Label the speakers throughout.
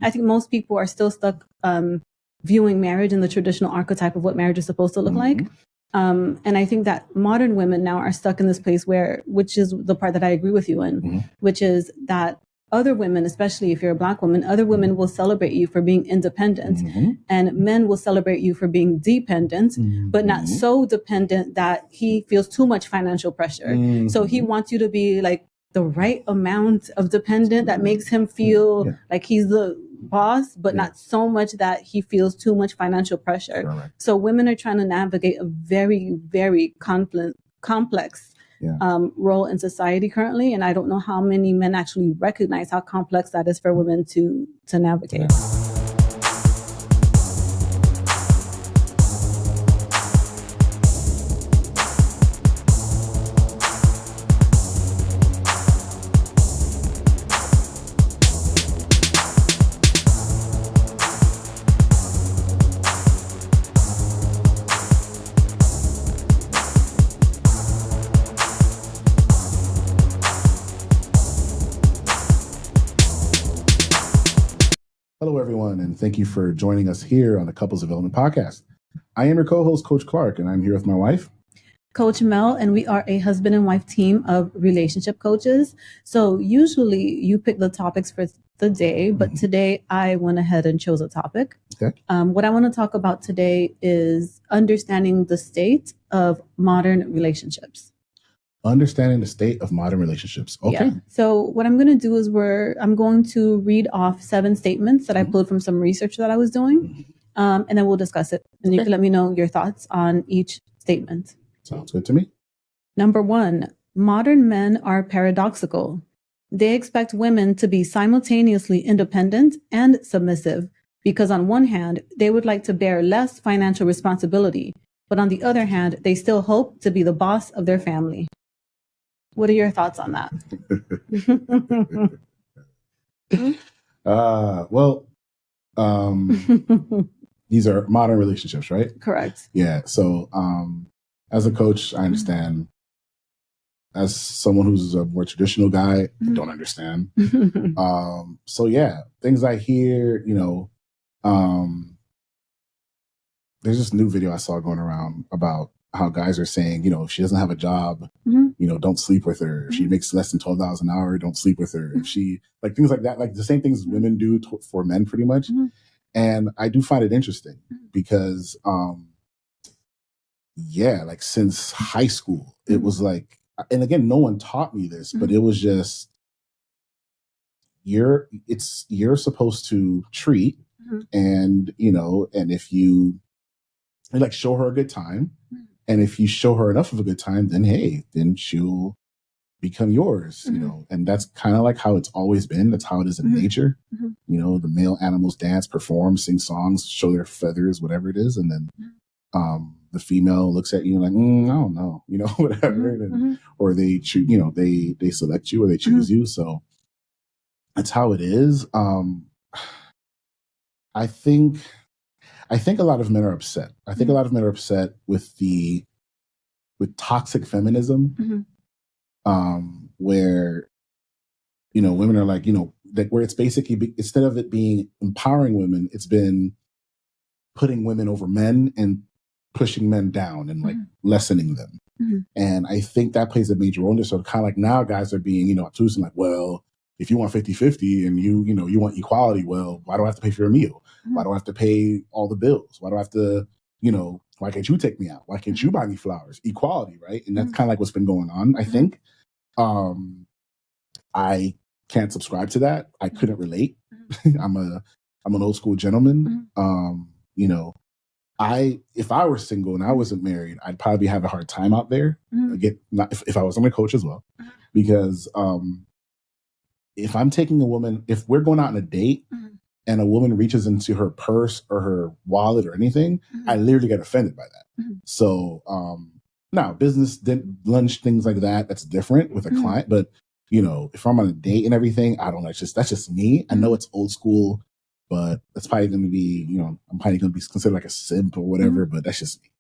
Speaker 1: I think most people are still stuck viewing marriage in the traditional archetype of what marriage is supposed to look like. And I think that modern women now are stuck in this place where, which is the part that I agree with you in, which is that other women, especially if you're a Black woman, other women will celebrate you for being independent, and men will celebrate you for being dependent, but not so dependent that he feels too much financial pressure. So he wants you to be like the right amount of dependent that makes him feel like he's the boss, but not so much that he feels too much financial pressure. Correct. So women are trying to navigate a very, very complex role in society currently. And I don't know how many men actually recognize how complex that is for women to navigate.
Speaker 2: Hello, everyone, and thank you for joining us here on the Couples Development Podcast. I am your co-host, Coach Clark, and I'm here with my wife,
Speaker 1: Coach Mel, and we are a husband and wife team of relationship coaches. So usually you pick the topics for the day, but today I went ahead and chose a topic. Okay. What I want to talk about today is understanding the state of modern relationships.
Speaker 2: Understanding the state of modern relationships. Okay.
Speaker 1: Yeah. So what I'm going to do is I'm going to read off 7 statements that I pulled from some research that I was doing, and then we'll discuss it. And you can let me know your thoughts on each statement.
Speaker 2: Sounds good to me.
Speaker 1: Number 1, modern men are paradoxical. They expect women to be simultaneously independent and submissive because on one hand, they would like to bear less financial responsibility, but on the other hand, they still hope to be the boss of their family. What are your thoughts on that?
Speaker 2: These are modern relationships, right?
Speaker 1: Correct.
Speaker 2: Yeah. So as a coach, I understand. As someone who's a more traditional guy, I don't understand. So yeah, things I hear, there's this new video I saw going around about how guys are saying, if she doesn't have a job, don't sleep with her. If she makes less than $12 an hour, don't sleep with her. If she, like things like that, like the same things women do for men pretty much. And I do find it interesting because, like since high school, it was like, and again, no one taught me this, but it was just, you're supposed to treat and, and if you like show her a good time, and if you show her enough of a good time, then she'll become yours, and that's kind of like how it's always been. That's how it is in nature. The male animals dance, perform, sing songs, show their feathers, whatever it is. And then the female looks at you like, I don't know, whatever. Or they choose, they select you or they choose you. So that's how it is. I think a lot of men are upset. I think a lot of men are upset with toxic feminism, where, women are like, where it's basically, instead of it being empowering women, it's been putting women over men and pushing men down and like lessening them. And I think that plays a major role in this. So kind of like now guys are being, obtuse and like, well, if you want 50-50 and you want equality, well, why do I have to pay for your meal? Why do I have to pay all the bills? Why do I have to, why can't you take me out? Why can't you buy me flowers? Equality, right? And that's kind of like what's been going on, I think. I can't subscribe to that. I couldn't relate. I'm an old school gentleman. If I were single and I wasn't married, I'd probably have a hard time out there. Again, not if I was on a coach as well, because if I'm taking a woman, if we're going out on a date and a woman reaches into her purse or her wallet or anything, I literally get offended by that. So now business, lunch, things like that, that's different with a client. But, if I'm on a date and everything, I don't know. That's just me. I know it's old school, but that's probably going to be, I'm probably going to be considered like a simp or whatever, but that's just me.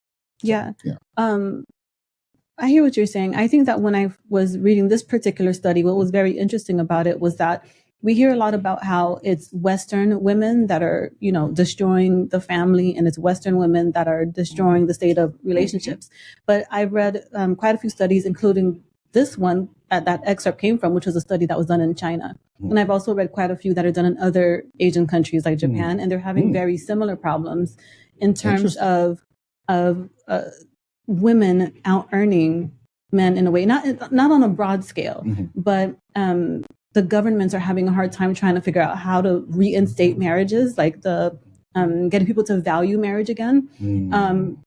Speaker 1: Yeah. I hear what you're saying. I think that when I was reading this particular study, what was very interesting about it was that we hear a lot about how it's Western women that are, destroying the family, and it's Western women that are destroying the state of relationships. But I've read quite a few studies, including this one that excerpt came from, which was a study that was done in China. And I've also read quite a few that are done in other Asian countries like Japan, and they're having very similar problems in terms of women out earning men in a way, not on a broad scale, but the governments are having a hard time trying to figure out how to reinstate marriages, like getting people to value marriage again.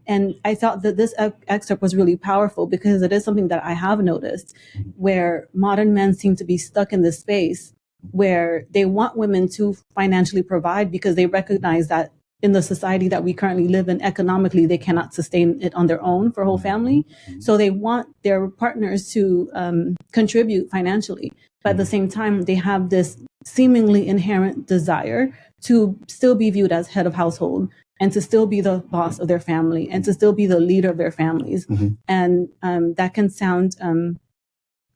Speaker 1: And I thought that this excerpt was really powerful because it is something that I have noticed, where modern men seem to be stuck in this space where they want women to financially provide because they recognize that in the society that we currently live in, economically, they cannot sustain it on their own for a whole family. So they want their partners to contribute financially. But at the same time, they have this seemingly inherent desire to still be viewed as head of household and to still be the boss of their family and to still be the leader of their families. And that can sound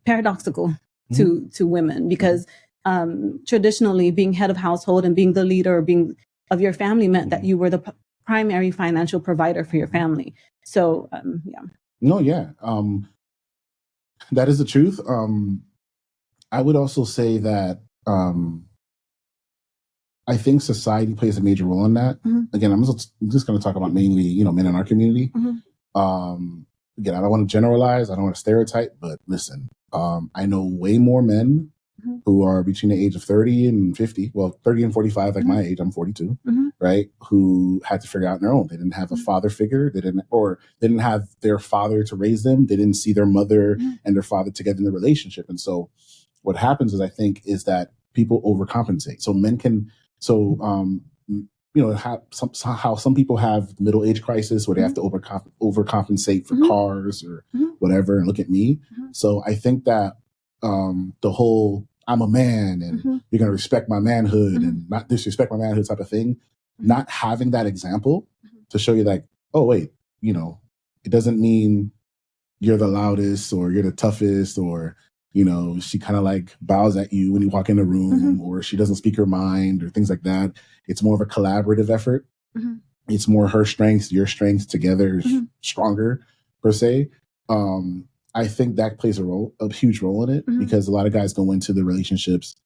Speaker 1: paradoxical to women because traditionally being head of household and being the leader of your family meant that you were the primary financial provider for your family. So, yeah.
Speaker 2: No, yeah. That is the truth. I would also say that I think society plays a major role in that. Again, I'm just going to talk about mainly, men in our community. Again, I don't want to generalize. I don't want to stereotype, but listen, I know way more men who are between the age of 30 and 50, 30 and 45, like my age, I'm 42, right? Who had to figure out on their own. They didn't have a father figure. They didn't have their father to raise them. They didn't see their mother and their father together in the relationship. And so what happens is, I think, is that people overcompensate. So men can, have some people have middle age crisis where they have to overcompensate for cars or whatever. And look at me. So I think that the whole I'm a man and you're going to respect my manhood and not disrespect my manhood type of thing, not having that example to show you like, oh, wait, it doesn't mean you're the loudest or you're the toughest or, she kind of like bows at you when you walk in the room or she doesn't speak her mind or things like that. It's more of a collaborative effort. It's more her strengths, your strengths together, stronger per se. I think that plays a huge role in it because a lot of guys go into the relationships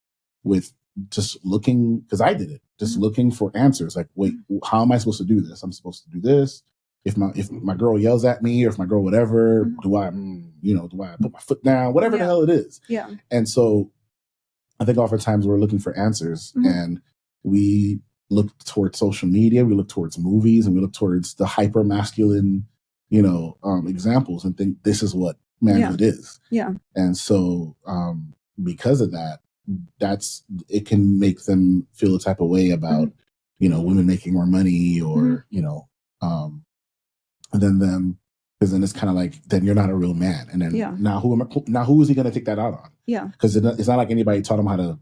Speaker 2: with just looking, because I did it, just looking for answers. Like, wait, how am I supposed to do this? I'm supposed to do this. If my girl yells at me or if my girl whatever, do I put my foot down? Whatever the hell it is. Yeah. And so I think oftentimes we're looking for answers and we look towards social media, we look towards movies, and we look towards the hyper masculine, examples and think this is what manhood is. Yeah. And so because of that, it can make them feel a type of way about, women making more money or, than them, because then it's kind of like, then you're not a real man. And then now who is he going to take that out on? Yeah. Because it's not like anybody taught him how to,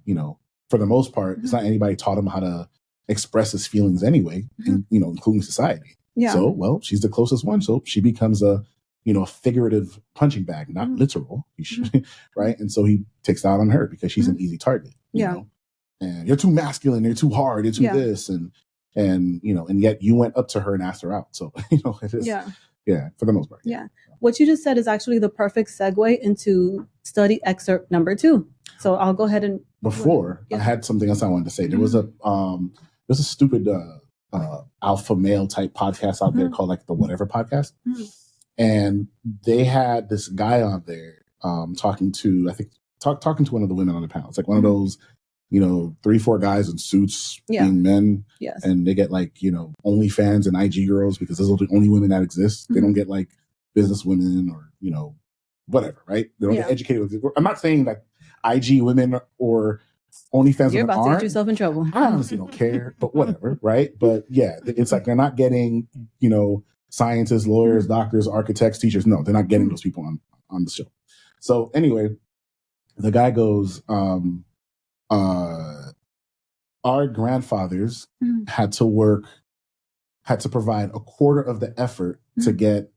Speaker 2: for the most part, it's not anybody taught him how to express his feelings anyway, including society. Yeah. So, well, she's the closest one. So she becomes a figurative punching bag, not literal, right? And so he takes out on her because she's an easy target. You know? And you're too masculine, you're too hard, you're too this, and yet you went up to her and asked her out. So, it is, for the most part. Yeah. What
Speaker 1: you just said is actually the perfect segue into study excerpt number 2. So I'll go ahead and
Speaker 2: I had something else I wanted to say. There was a stupid alpha male type podcast out there called like the Whatever Podcast. And they had this guy on there talking to one of the women on the panel. It's like one of those, 3-4 guys in suits being men. Yes. And they get like, OnlyFans and IG girls because those are the only women that exist. They don't get like business women or, whatever, right? They don't get educated. I'm not saying that IG women or OnlyFans
Speaker 1: You're
Speaker 2: women
Speaker 1: about to get yourself in trouble.
Speaker 2: I honestly don't care, but whatever, right? But yeah, it's like they're not getting, scientists, lawyers, doctors, architects, teachers. No, they're not getting those people on the show. So anyway, the guy goes, our grandfathers had to provide a quarter of the effort to get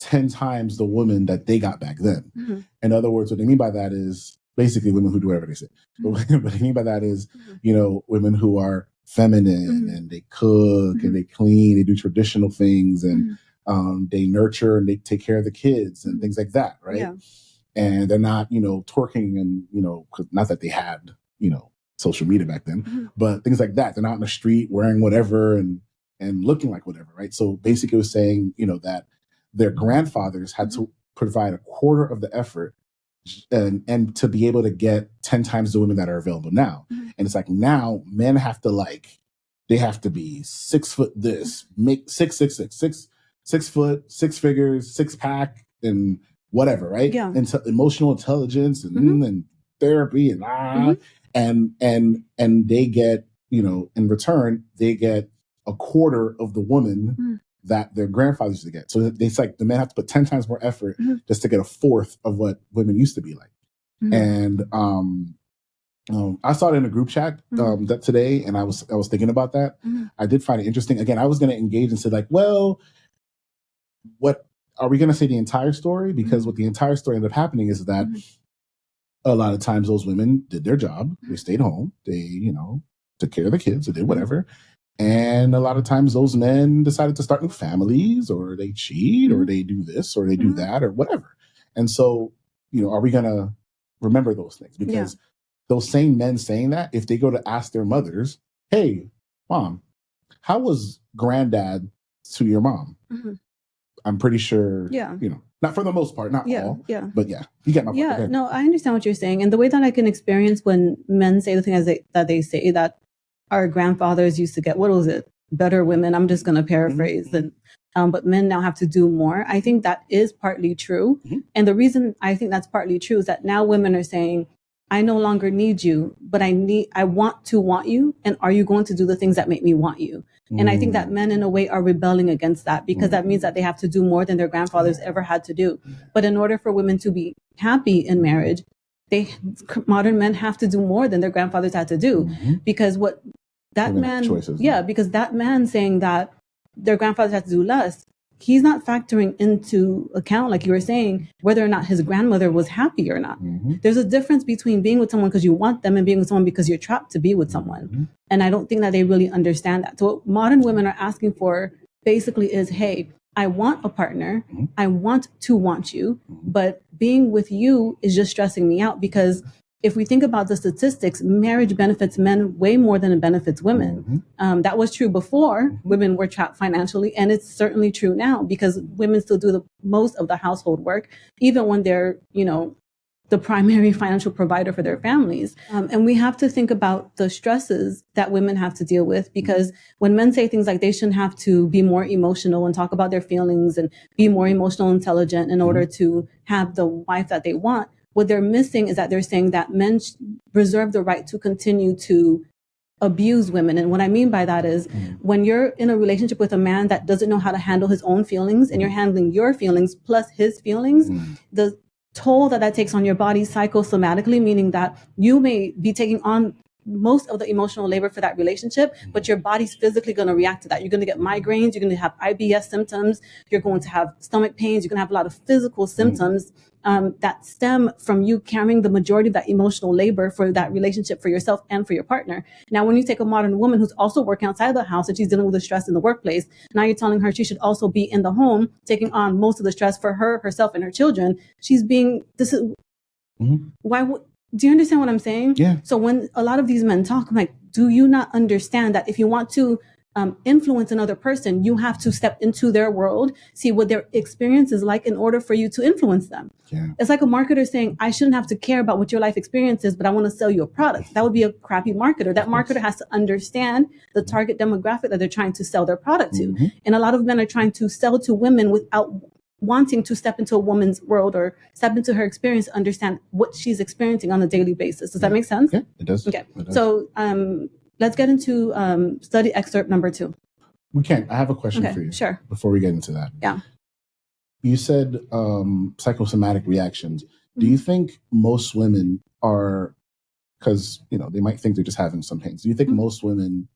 Speaker 2: 10 times the woman that they got back then. In other words, what they mean by that is basically women who do whatever they say. But what I mean by that is, you know, women who are feminine and they cook and they clean, they do traditional things and they nurture and they take care of the kids and things like that, right?
Speaker 1: Yeah.
Speaker 2: And they're not, you know, twerking and, you know, 'cause not that they had, you know, social media back then, but things like that. They're not in the street wearing whatever and looking like whatever, right? So basically it was saying, you know, that their grandfathers had to provide a quarter of the effort and to be able to get 10 times the women that are available now. And it's like now men have to they have to be 6 foot this, make 6 foot, 6 figures, 6-pack and whatever, right?
Speaker 1: Yeah.
Speaker 2: And emotional intelligence and therapy and and they get, you know, in return, they get a quarter of the woman that their grandfathers used to get. So it's like the men have to put 10 times more effort just to get a fourth of what women used to be like. And I saw it in a group chat that today, and I was thinking about that. I did find it interesting. Again, I was going to engage and say like, well, what are we going to say the entire story? Because what the entire story ended up happening is that a lot of times those women did their job. They stayed home. They, you know, took care of the kids. They did whatever. And a lot of times those men decided to start new families, or they cheat, or they do this, or they do that, or whatever. And so, you know, are we going to remember those things? Because those same men saying that, if they go to ask their mothers, hey, mom, how was granddad to your mom? I'm pretty sure, you know, not for the most part, not all, but you get my point.
Speaker 1: Yeah, no, I understand what you're saying. And the way that I can experience when men say the things that they say, that our grandfathers used to get, what was it? Better women. I'm just going to paraphrase. But men now have to do more. I think that is partly true. And the reason I think that's partly true is that now women are saying, I no longer need you, but I want to want you. And are you going to do the things that make me want you? And I think that men in a way are rebelling against that, because that means that they have to do more than their grandfathers ever had to do. But in order for women to be happy in marriage, modern men have to do more than their grandfathers had to do, because what that man, because that man saying that their grandfathers had to do less, he's not factoring into account, like you were saying, whether or not his grandmother was happy or not. There's a difference between being with someone because you want them and being with someone because you're trapped to be with someone. And I don't think that they really understand that. So what modern women are asking for basically is, hey, I want a partner. I want to want you, but being with you is just stressing me out, because if we think about the statistics, marriage benefits men way more than it benefits women. That was true before women were trapped financially, and it's certainly true now, because women still do the most of the household work, even when they're, you know, the primary financial provider for their families. And we have to think about the stresses that women have to deal with, because when men say things like they shouldn't have to be more emotional and talk about their feelings and be more emotional intelligent in order to have the wife that they want, what they're missing is that they're saying that men reserve the right to continue to abuse women. And what I mean by that is when you're in a relationship with a man that doesn't know how to handle his own feelings, and you're handling your feelings plus his feelings, the toll that takes on your body psychosomatically, meaning that you may be taking on most of the emotional labor for that relationship, but your body's physically going to react to that. You're going to get migraines, you're going to have IBS symptoms, you're going to have stomach pains, you're going to have a lot of physical symptoms that stem from you carrying the majority of that emotional labor for that relationship, for yourself and for your partner. Now, when you take a modern woman who's also working outside the house and she's dealing with the stress in the workplace, now you're telling her she should also be in the home, taking on most of the stress for herself and her children. Why would, do you understand what I'm saying?
Speaker 2: Yeah.
Speaker 1: So when a lot of these men talk, I'm like, do you not understand that if you want to influence another person, you have to step into their world, see what their experience is like in order for you to influence them?
Speaker 2: Yeah.
Speaker 1: It's like a marketer saying, I shouldn't have to care about what your life experience is, but I want to sell you a product. That would be a crappy marketer. That marketer has to understand the target demographic that they're trying to sell their product to. And a lot of men are trying to sell to women without wanting to step into a woman's world or step into her experience, understand what she's experiencing on a daily basis. Does that make sense?
Speaker 2: Yeah, it does.
Speaker 1: Okay.
Speaker 2: It does.
Speaker 1: So let's get into study excerpt number 2.
Speaker 2: We can. I have a question for you.
Speaker 1: Sure.
Speaker 2: Before we get into that.
Speaker 1: Yeah.
Speaker 2: You said psychosomatic reactions. Do you think most women are, because, you know, they might think they're just having some pains. Do you think most women,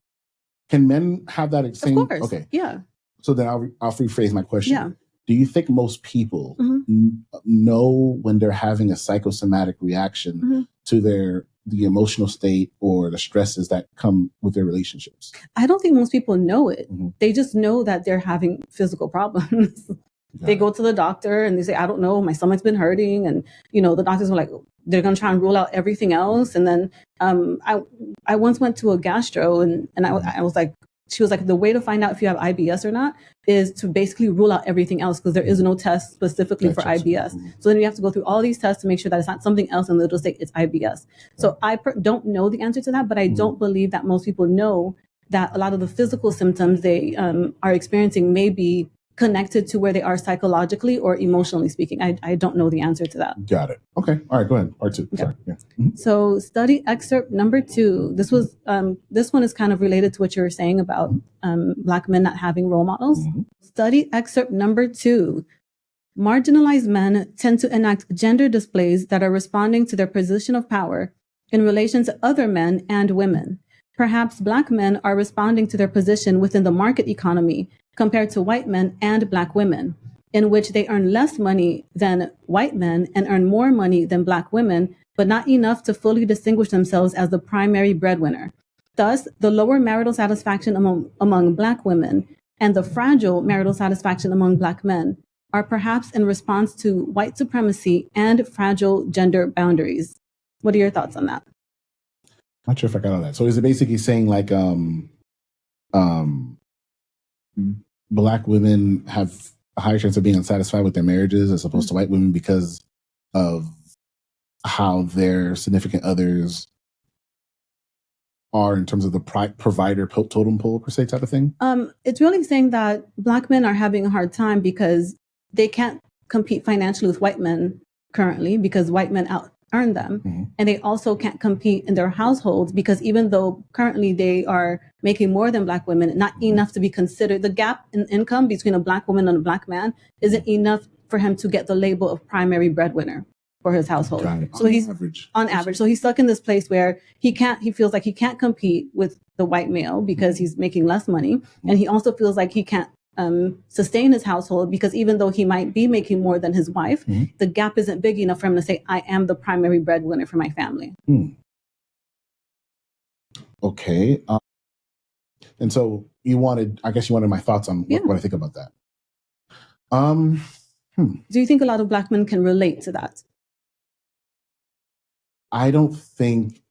Speaker 2: can men have that same?
Speaker 1: Of course.
Speaker 2: Okay.
Speaker 1: Yeah.
Speaker 2: So then I'll rephrase my question.
Speaker 1: Yeah.
Speaker 2: Do you think most people know when they're having a psychosomatic reaction to the emotional state or the stresses that come with their relationships?
Speaker 1: I don't think most people know it. They just know that they're having physical problems. They go to the doctor and they say, I don't know, my stomach's been hurting. And, the doctors are like, they're going to try and rule out everything else. And then I once went to a gastro and I was like, she was like, the way to find out if you have IBS or not is to basically rule out everything else because there is no test specifically for IBS. So then you have to go through all these tests to make sure that it's not something else and they'll just say it's IBS. So I don't know the answer to that, but I don't believe that most people know that a lot of the physical symptoms they are experiencing may be connected to where they are psychologically or emotionally speaking. I don't know the answer to that.
Speaker 2: Got it. Okay. All right. Go ahead. Part 2. Okay. Sorry. Yeah.
Speaker 1: So study excerpt number 2. This one is kind of related to what you were saying about Black men not having role models. Study excerpt number 2. Marginalized men tend to enact gender displays that are responding to their position of power in relation to other men and women. Perhaps Black men are responding to their position within the market economy compared to white men and Black women, in which they earn less money than white men and earn more money than Black women, but not enough to fully distinguish themselves as the primary breadwinner. Thus, the lower marital satisfaction among Black women and the fragile marital satisfaction among Black men are perhaps in response to white supremacy and fragile gender boundaries. What are your thoughts on that?
Speaker 2: Not sure if I got all that. So is it basically saying like Black women have a higher chance of being unsatisfied with their marriages as opposed to white women because of how their significant others are in terms of the provider totem pole per se type of thing?
Speaker 1: It's really saying that Black men are having a hard time because they can't compete financially with white men currently because white men out-earn them. And they also can't compete in their households because even though currently they are making more than Black women, not enough to be considered. The gap in income between a Black woman and a Black man isn't enough for him to get the label of primary breadwinner for his household. So he's on average. So he's stuck in this place where he feels like he can't compete with the white male because he's making less money. And he also feels like he can't sustain his household because even though he might be making more than his wife, the gap isn't big enough for him to say, I am the primary breadwinner for my family.
Speaker 2: Okay. And so I guess you wanted my thoughts on what I think about that.
Speaker 1: Do you think a lot of Black men can relate to that?
Speaker 2: I don't think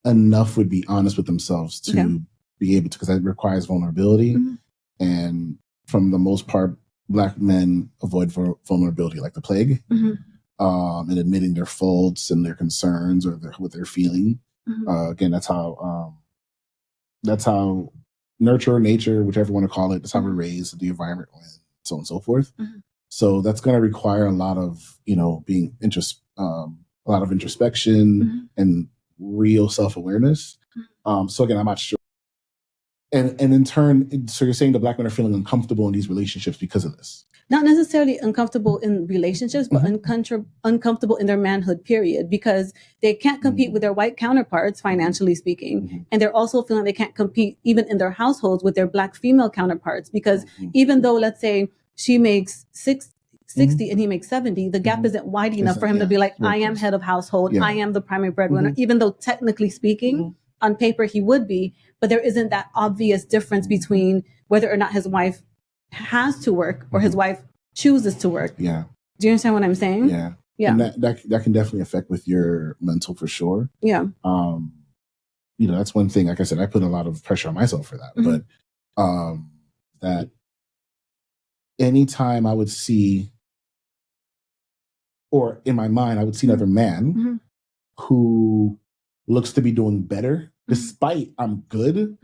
Speaker 2: enough would be honest with themselves to be able to, because that requires vulnerability. And from the most part, Black men avoid vulnerability like the plague, and admitting their faults and their concerns or what they're feeling. Again, that's how nurture, nature, whichever you want to call it, that's how we're raised, the environment, and so on and so forth. So that's going to require a lot of, being a lot of introspection and real self-awareness. So again, I'm not sure. And in turn, so you're saying the Black men are feeling uncomfortable in these relationships because of this? Not
Speaker 1: necessarily uncomfortable in relationships, but uncomfortable in their manhood period because they can't compete with their white counterparts, financially speaking. And they're also feeling they can't compete even in their households with their Black female counterparts because even though, let's say, she makes 60 and he makes 70, the gap isn't wide enough for him to be like, I am head of household, I am the primary breadwinner, even though technically speaking, on paper he would be, but there isn't that obvious difference between whether or not his wife has to work or his wife chooses to work. Do you understand what I'm saying?
Speaker 2: Yeah. And that can definitely affect with your mental for sure. That's one thing, like I said, I put a lot of pressure on myself for that. But that anytime I would see, or in my mind, I would see another man who looks to be doing better, despite I'm good,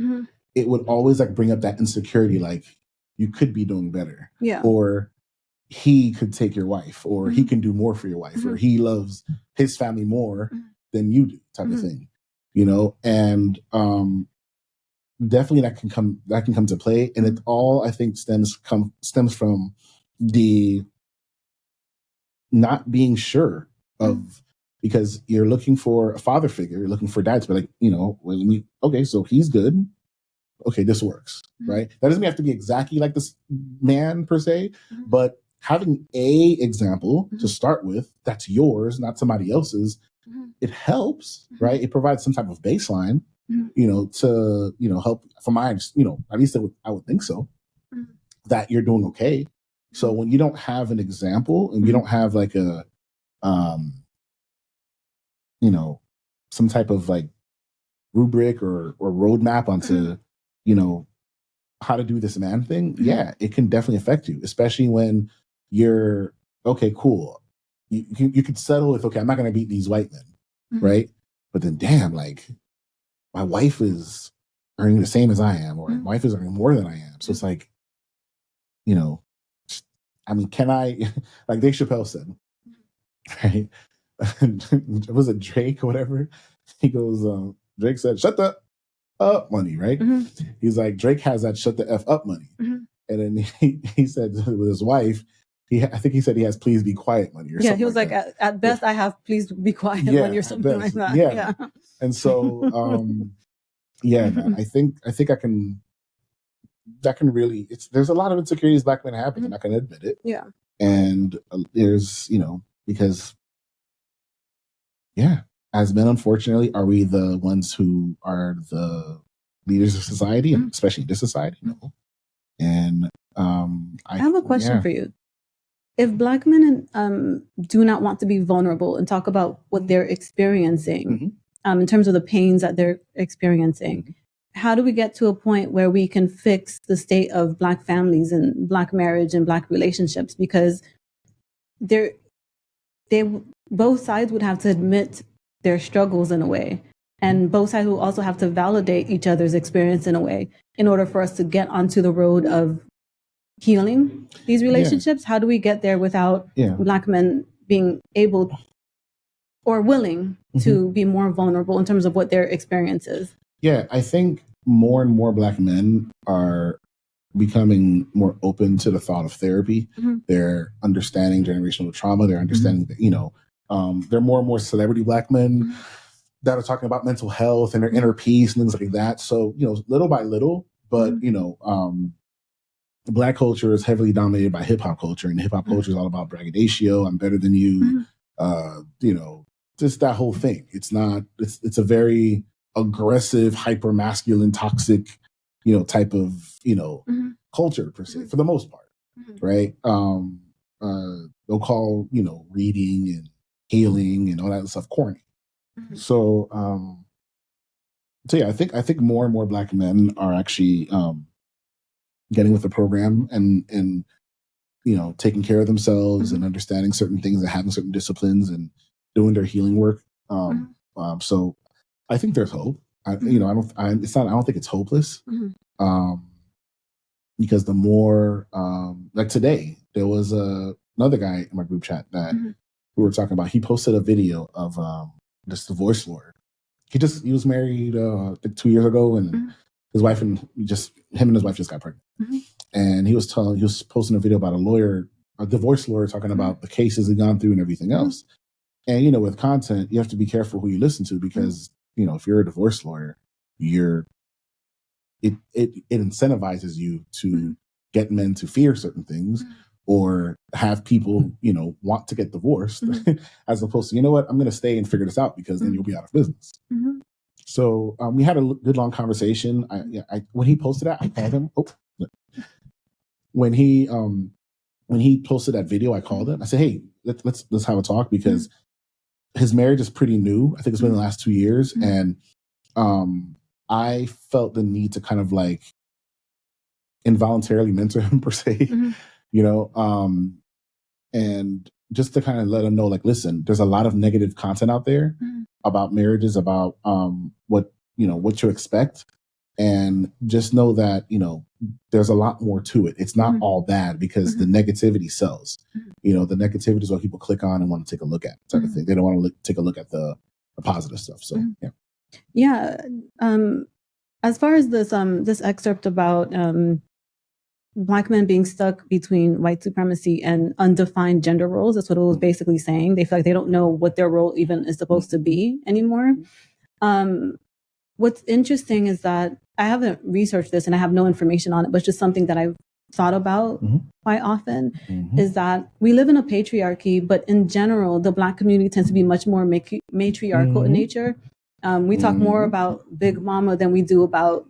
Speaker 2: it would always bring up that insecurity, like you could be doing better. Or he could take your wife, or he can do more for your wife, or he loves his family more than you do, type of thing. And definitely that can come to play. And it all, I think, stems from the not being sure of, because you're looking for a father figure, you're looking for dads, but okay, so he's good. Okay, this works, right? That doesn't have to be exactly like this man per se, but having a example to start with that's yours, not somebody else's, it helps, right? It provides some type of baseline, to, help for my, at least I would think so, that you're doing okay. So when you don't have an example and you don't have like a, some type of like rubric or roadmap onto, how to do this man thing, it can definitely affect you, especially when you're, okay, cool. You could settle with, okay, I'm not going to beat these white men, right? But then, damn, like, my wife is earning the same as I am, or my wife is earning more than I am. So it's like, I mean, can I, like Dave Chappelle said, right? Was it Drake or whatever? He goes, Drake said, shut the up money, right? He's like, Drake has that shut the F up money. And then he said with his wife, I think he said he has please be quiet money or something. He was
Speaker 1: like at best I have please be quiet money or something like that.
Speaker 2: Yeah. And so man, I think I can, that can really, there's a lot of insecurities black men have, but they're not going to admit it.
Speaker 1: Yeah.
Speaker 2: And there's, because as men, unfortunately, are we the ones who are the leaders of society, and especially this society? No. And I have
Speaker 1: a question for you. If black men do not want to be vulnerable and talk about what they're experiencing, in terms of the pains that they're experiencing, how do we get to a point where we can fix the state of black families and black marriage and black relationships? Because both sides would have to admit their struggles in a way, and both sides will also have to validate each other's experience in a way in order for us to get onto the road of healing these relationships. How do we get there without black men being able or willing to be more vulnerable in terms of what their experience is?
Speaker 2: Yeah, I think more and more black men are becoming more open to the thought of therapy. They're understanding generational trauma. They're understanding that, there are more and more celebrity black men that are talking about mental health and their inner peace and things like that. So, little by little, but, black culture is heavily dominated by hip hop culture, and hip hop culture is all about braggadocio. I'm better than you. Just that whole thing. It's a very aggressive, hyper masculine, toxic, type of, culture per se, for the most part. Right. They'll call, reading and healing and all that stuff corny. So yeah, I think more and more black men are actually, getting with the program and taking care of themselves and understanding certain things and having certain disciplines and doing their healing work. So I think there's hope. I don't think it's hopeless. Because the more, like today, there was another guy in my group chat that we were talking about. He posted a video of this divorce lawyer. He was married 2 years ago, and his wife and him and his wife just got pregnant. And he was posting a video about a divorce lawyer, talking about the cases he'd gone through and everything else. And with content, you have to be careful who you listen to, because if you're a divorce lawyer, it incentivizes you to get men to fear certain things or have people want to get divorced, as opposed to, I'm going to stay and figure this out, because then you'll be out of business. So we had a good long conversation. When he posted that, I called him. When he posted that video, I called him. I said, "Hey, let's have a talk," because his marriage is pretty new. I think it's been the last 2 years, and I felt the need to kind of like involuntarily mentor him per se, and just to kind of let him know, like, listen, there's a lot of negative content out there about marriages, about what you expect. And just know that, there's a lot more to it. It's not all bad, because the negativity sells. The negativity is what people click on and want to take a look at, type of thing. They don't want to take a look at the positive stuff. So, yeah.
Speaker 1: Yeah. As far as this excerpt about Black men being stuck between white supremacy and undefined gender roles, that's what it was basically saying. They feel like they don't know what their role even is supposed to be anymore. What's interesting is that I haven't researched this and I have no information on it, but it's just something that I've thought about
Speaker 2: Mhm.
Speaker 1: quite often
Speaker 2: Mhm.
Speaker 1: is that we live in a patriarchy, but in general, the Black community tends to be much more matriarchal in
Speaker 2: Mhm.
Speaker 1: nature. We talk more
Speaker 2: Mhm.
Speaker 1: about Big Mama than we do about,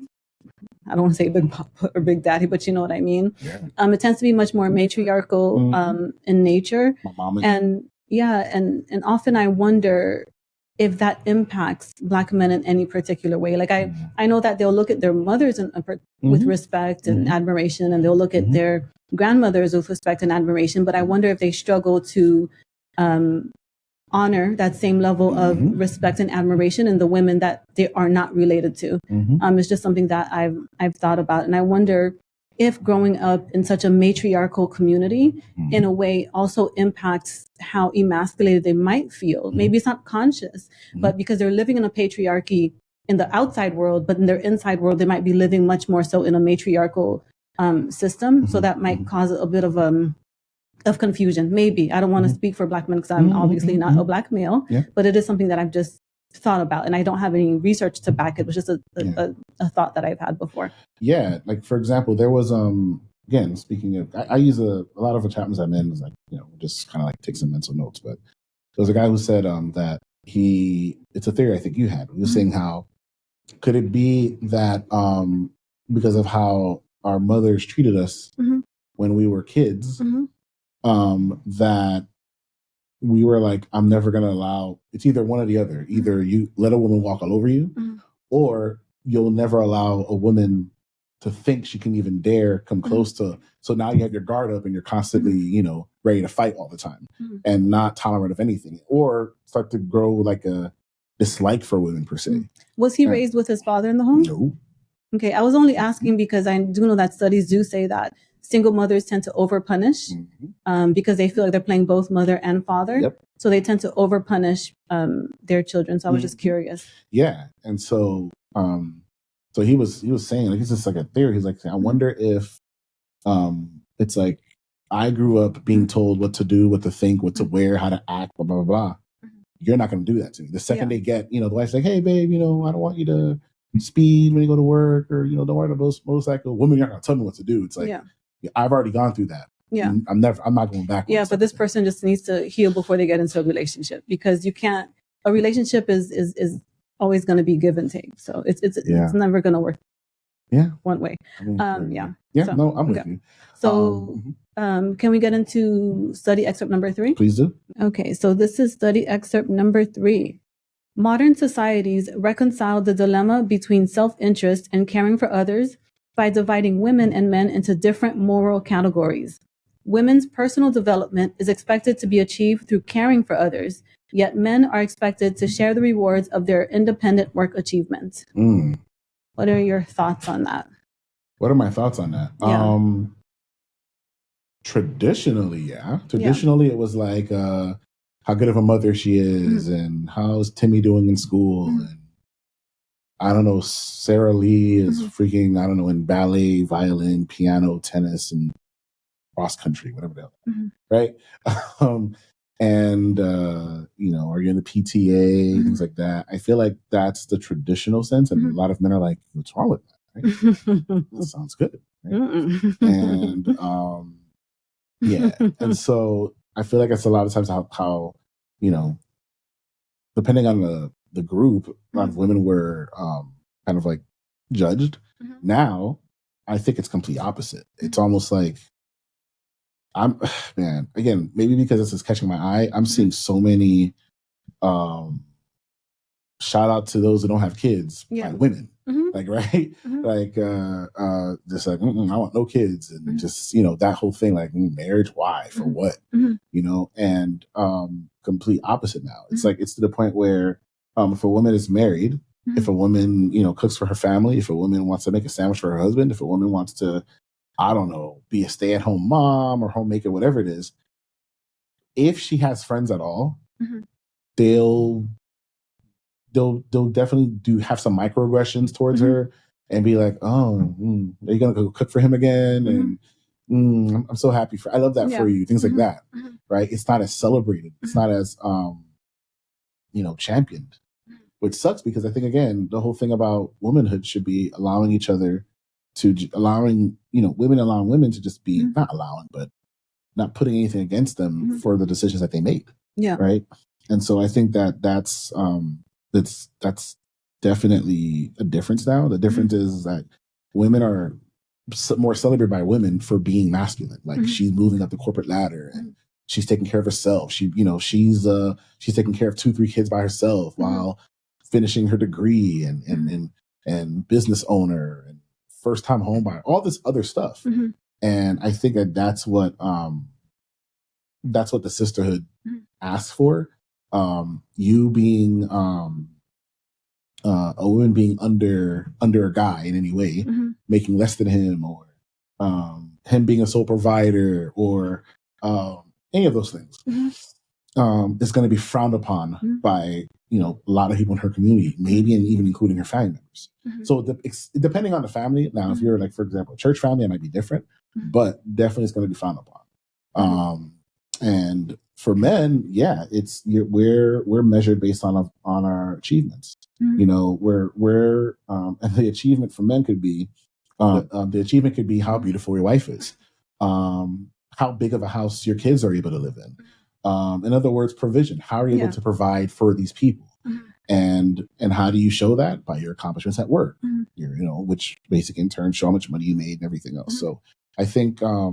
Speaker 1: I don't want to say Big Papa or Big Daddy, but you know what I mean.
Speaker 2: Yeah.
Speaker 1: It tends to be much more matriarchal
Speaker 2: Mhm.
Speaker 1: in nature,
Speaker 2: My mama.
Speaker 1: and and often I wonder if that impacts Black men in any particular way. Like I know that they'll look at their mothers with respect and admiration, and they'll look at their grandmothers with respect and admiration. But I wonder if they struggle to honor that same level of respect and admiration in the women that they are not related to. It's just something that I've thought about, and I wonder if growing up in such a matriarchal community in a way also impacts how emasculated they might feel. Maybe it's not conscious, but because they're living in a patriarchy in the outside world, but in their inside world, they might be living much more so in a matriarchal system. So that might cause a bit of confusion. Maybe. I don't want to speak for Black men because I'm obviously not a Black male, but it is something that I've just thought about, and I don't have any research to back it. It was just a thought that I've had before.
Speaker 2: Yeah, like for example, there was again, speaking of, I use a lot of the chapters I'm in is like, just kind of like take some mental notes. But there was a guy who said that it's a theory I think you had. He was saying how could it be that because of how our mothers treated us when we were kids, that we were like, I'm never going to allow, it's either one or the other. Either you let a woman walk all over you, or you'll never allow a woman to think she can even dare come close to. So now you have your guard up and you're constantly, ready to fight all the time and not tolerant of anything, or start to grow like a dislike for women per se.
Speaker 1: Was he raised with his father in the home?
Speaker 2: No.
Speaker 1: Okay, I was only asking because I do know that studies do say that single mothers tend to overpunish because they feel like they're playing both mother and father.
Speaker 2: Yep.
Speaker 1: So they tend to overpunish their children. So I was just curious.
Speaker 2: Yeah, and so so he was saying, like, it's just like a theory. He's like, I wonder if it's like I grew up being told what to do, what to think, what to wear, how to act, blah blah blah blah. You're not going to do that to me. The second they get, the wife's like, hey babe, I don't want you to speed when you go to work, or don't ride a motorcycle. Women aren't going to tell me what to do. It's like, I've already gone through that.
Speaker 1: Yeah,
Speaker 2: I'm not going back.
Speaker 1: Yeah, but this person just needs to heal before they get into a relationship, because you can't. A relationship is always going to be give and take. So it's never going to work.
Speaker 2: Yeah,
Speaker 1: one way.
Speaker 2: Yeah. So, no, I'm with you.
Speaker 1: So, can we get into study excerpt number 3?
Speaker 2: Please do.
Speaker 1: Okay, so this is study excerpt number 3. Modern societies reconcile the dilemma between self-interest and caring for others by dividing women and men into different moral categories. Women's personal development is expected to be achieved through caring for others, yet men are expected to share the rewards of their independent work achievements. What are your thoughts on that?
Speaker 2: What are my thoughts on that?
Speaker 1: Yeah.
Speaker 2: Traditionally, it was like how good of a mother she is, and how's Timmy doing in school, and I don't know, Sarah Lee is freaking, I don't know, in ballet, violin, piano, tennis, and cross country, whatever the hell, right? And are you in the PTA, things like that. I feel like that's the traditional sense, and a lot of men are like, what's wrong with that? Right? That sounds good, right? And yeah, and so I feel like it's a lot of times how depending on the group, a lot of women were kind of like judged. Now, I think it's complete opposite. It's almost like again, maybe because this is catching my eye, I'm seeing so many shout out to those who don't have kids by women. Like, right? Like just like, I want no kids, and just that whole thing, like, marriage, why, for what? And complete opposite now. It's like, it's to the point where if a woman is married, if a woman cooks for her family, if a woman wants to make a sandwich for her husband, if a woman wants to, I don't know, be a stay-at-home mom or homemaker, whatever it is, if she has friends at all, they'll definitely have some microaggressions towards her and be like, oh, are you gonna go cook for him again? And I'm so happy I love that for you, things like that, right? It's not as celebrated, it's not as championed, which sucks, because I think, again, the whole thing about womanhood should be allowing each other allowing, allowing women to just be not allowing, but not putting anything against them for the decisions that they made.
Speaker 1: Yeah.
Speaker 2: Right. And so I think that's definitely a difference now. The difference is that women are more celebrated by women for being masculine. Like she's moving up the corporate ladder and she's taking care of herself. She's taking care of 2-3 kids by herself while finishing her degree and business owner and first time home buyer, all this other stuff. And I think that's what the sisterhood asks for. You being a woman being under a guy in any way, making less than him, or him being a sole provider, or any of those things, is going to be frowned upon by a lot of people in her community, maybe, and even including her family members. So depending on the family, now if you're like, for example, a church family, it might be different, but definitely it's going to be frowned upon. And for men, yeah, we're measured based on our achievements. And the achievement for men could be how beautiful your wife is, how big of a house your kids are able to live in. In other words, provision. How are you able to provide for these people? And how do you show that? By your accomplishments at work, which basically in turn show how much money you made and everything else. So I think, I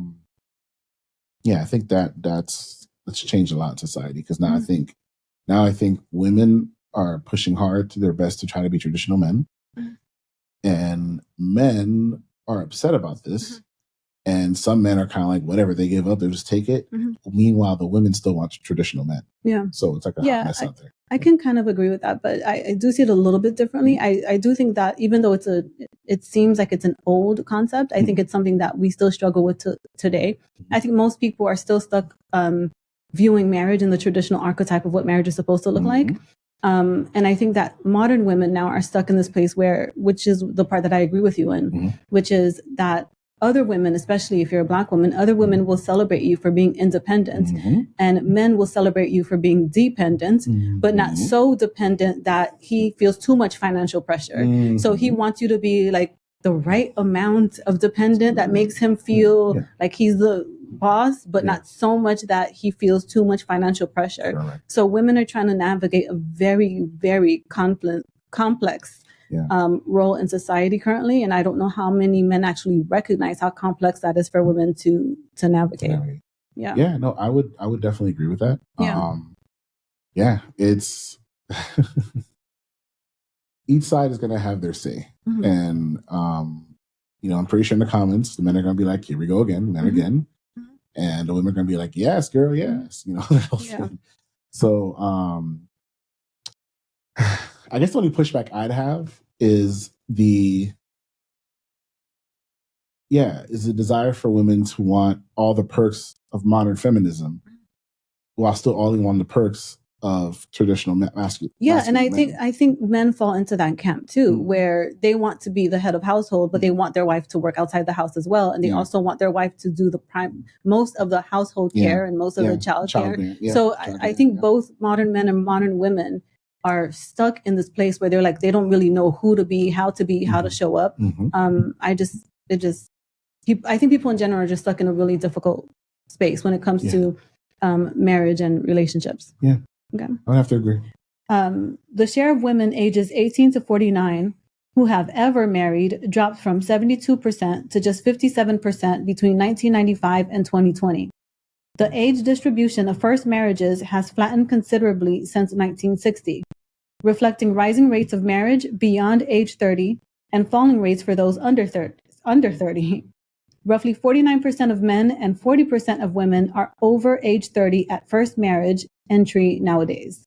Speaker 2: think that's changed a lot in society, because now I think women are pushing hard to their best to try to be traditional men, and men are upset about this. And some men are kind of like, whatever, they give up, they'll just take it. Meanwhile, the women still want traditional men. Yeah. So it's like a hot mess out there.
Speaker 1: I can kind of agree with that, but I do see it a little bit differently. I do think that even though it seems like it's an old concept, I think it's something that we still struggle with today. I think most people are still stuck viewing marriage in the traditional archetype of what marriage is supposed to look like. And I think that modern women now are stuck in this place which is the part that I agree with you in, which is that other women, especially if you're a Black woman, other women will celebrate you for being independent, and men will celebrate you for being dependent, but not so dependent that he feels too much financial pressure. So he wants you to be like the right amount of dependent that makes him feel like he's the boss, but not so much that he feels too much financial pressure. So women are trying to navigate a very, very complex role in society currently, and I don't know how many men actually recognize how complex that is for women to navigate.
Speaker 2: No, I would definitely agree with that. It's each side is going to have their say, and I'm pretty sure in the comments the men are going to be like, here we go again, men again, and the women are going to be like, yes girl, yes. So I guess the only pushback I'd have is the desire for women to want all the perks of modern feminism while still all wanting the perks of traditional masculine.
Speaker 1: And I think men fall into that camp too, where they want to be the head of household, but they want their wife to work outside the house as well, and they also want their wife to do most of the household care and most of the child care. So I think both modern men and modern women are stuck in this place where they're like, they don't really know who to be, how to show up. I think people in general are just stuck in a really difficult space when it comes to marriage and relationships. Okay.
Speaker 2: I would have to agree.
Speaker 1: The share of women ages 18 to 49 who have ever married dropped from 72% to just 57% between 1995 and 2020. The age distribution of first marriages has flattened considerably since 1960, reflecting rising rates of marriage beyond age 30 and falling rates for those under 30. Roughly 49% of men and 40% of women are over age 30 at first marriage entry nowadays.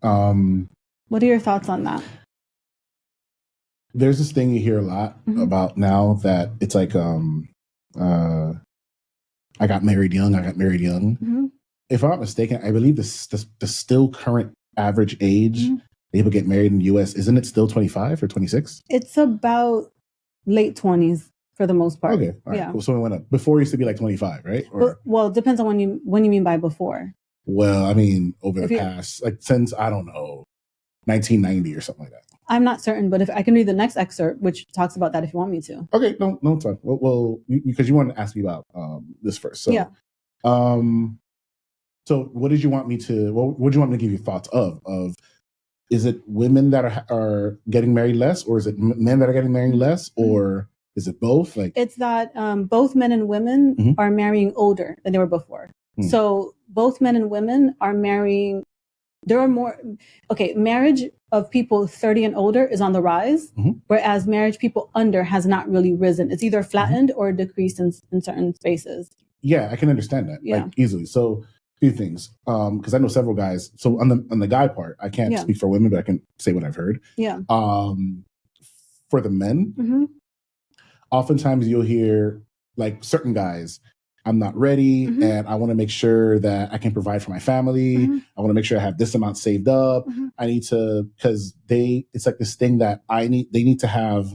Speaker 1: What are your thoughts on that?
Speaker 2: There's this thing you hear a lot about now that it's like, I got married young. If I'm not mistaken, I believe the still current average age people get married in the U.S., isn't it still 25 or 26?
Speaker 1: It's about late 20s for the most part.
Speaker 2: Okay, all right, cool. So it went up. Before it used to be like 25, right?
Speaker 1: Well, it depends on when you mean by before.
Speaker 2: Well, I mean, over the past, like since, I don't know, 1990 or something like that.
Speaker 1: I'm not certain, but if I can read the next excerpt, which talks about that if you want me to.
Speaker 2: Okay, no, it's fine. Well, because you wanted to ask me about this first. So,
Speaker 1: Yeah.
Speaker 2: So what did you want me to? What would you want me to give you thoughts of? Is it women that are getting married less, or is it men that are getting married less, or is it both? Like,
Speaker 1: it's that both men and women are marrying older than they were before. So both men and women are marrying. There are more. Okay, marriage of people 30 and older is on the rise, whereas marriage people under has not really risen. It's either flattened or decreased in certain spaces.
Speaker 2: Yeah, I can understand that like easily. So a few things, because I know several guys. So on the guy part, I can't speak for women, but I can say what I've heard.
Speaker 1: Yeah.
Speaker 2: For the men, oftentimes you'll hear like certain guys, I'm not ready, and I want to make sure that I can provide for my family. I want to make sure I have this amount saved up. I need to, because it's like this thing that they need to have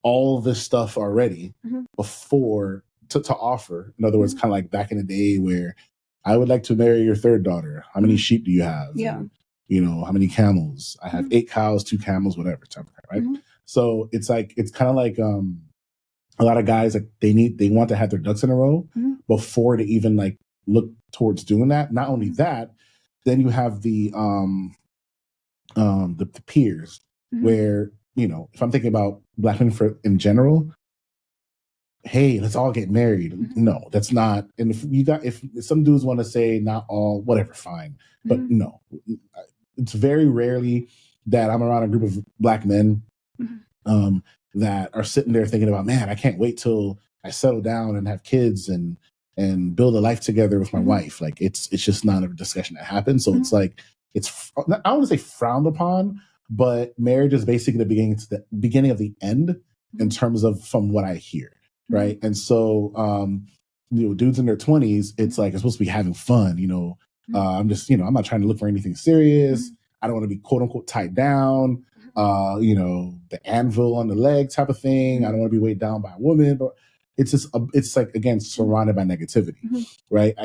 Speaker 2: all this stuff already before to offer. In other words, kind of like back in the day where I would like to marry your third daughter. How many sheep do you have?
Speaker 1: Yeah.
Speaker 2: And, how many camels? I have 8 cows, 2 camels, whatever. Right. So it's kind of like, a lot of guys, like they want to have their ducks in a row before they even like look towards doing that. Not only that, then you have the peers where, if I'm thinking about Black men in general, hey, let's all get married. No, that's not. And if some dudes want to say not all, whatever, fine. But no, it's very rarely that I'm around a group of Black men that are sitting there thinking about, man, I can't wait till I settle down and have kids and build a life together with my wife. Like it's just not a discussion that happens. So it's like, I don't want to say frowned upon, but marriage is basically the beginning of the end in terms of from what I hear. Right. And so, dudes in their 20s, it's like, it's supposed to be having fun, I'm just, I'm not trying to look for anything serious. I don't want to be quote unquote tied down. The anvil on the leg type of thing. I don't want to be weighed down by a woman, but it's just, it's like, again, surrounded by negativity. Right.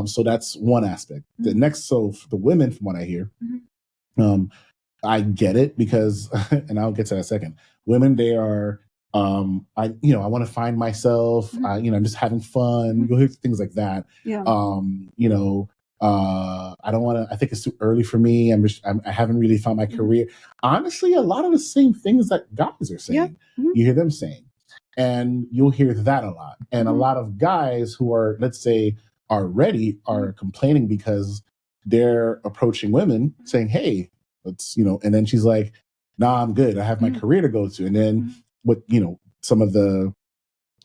Speaker 2: So that's one aspect. The next, so for the women, from what I hear, I get it because, and I'll get to that in a second. Women, they are, I want to find myself, I'm just having fun. You'll hear things like that.
Speaker 1: Yeah.
Speaker 2: I don't want to, I think it's too early for me. I haven't really found my career. Honestly, a lot of the same things that guys are saying, you hear them saying, and you'll hear that a lot. And a lot of guys who are, let's say, are ready are complaining because they're approaching women saying, hey, let's, and then she's like, nah, I'm good. I have my career to go to. And then what, some of the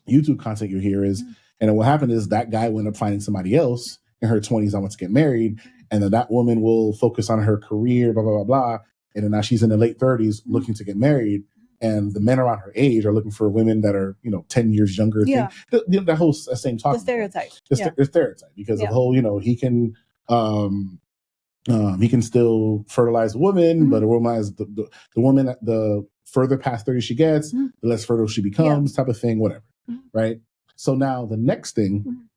Speaker 2: YouTube content you hear is, and then what happened is that guy wound up finding somebody else in her 20s, I want to get married. And then that woman will focus on her career, blah, blah, blah, blah. And then now she's in the late 30s looking to get married. And the men around her age are looking for women that are, 10 years younger.
Speaker 1: Yeah.
Speaker 2: The whole same talk.
Speaker 1: The stereotype.
Speaker 2: The stereotype. Because of the whole, he can still fertilize a woman, but a woman has the woman, the further past 30 she gets, the less fertile she becomes, type of thing, whatever. Right. So now the next thing,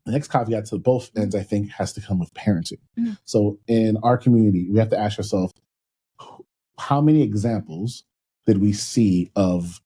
Speaker 2: the next caveat to both ends, I think, has to come with parenting. So in our community, we have to ask ourselves, how many examples did we see of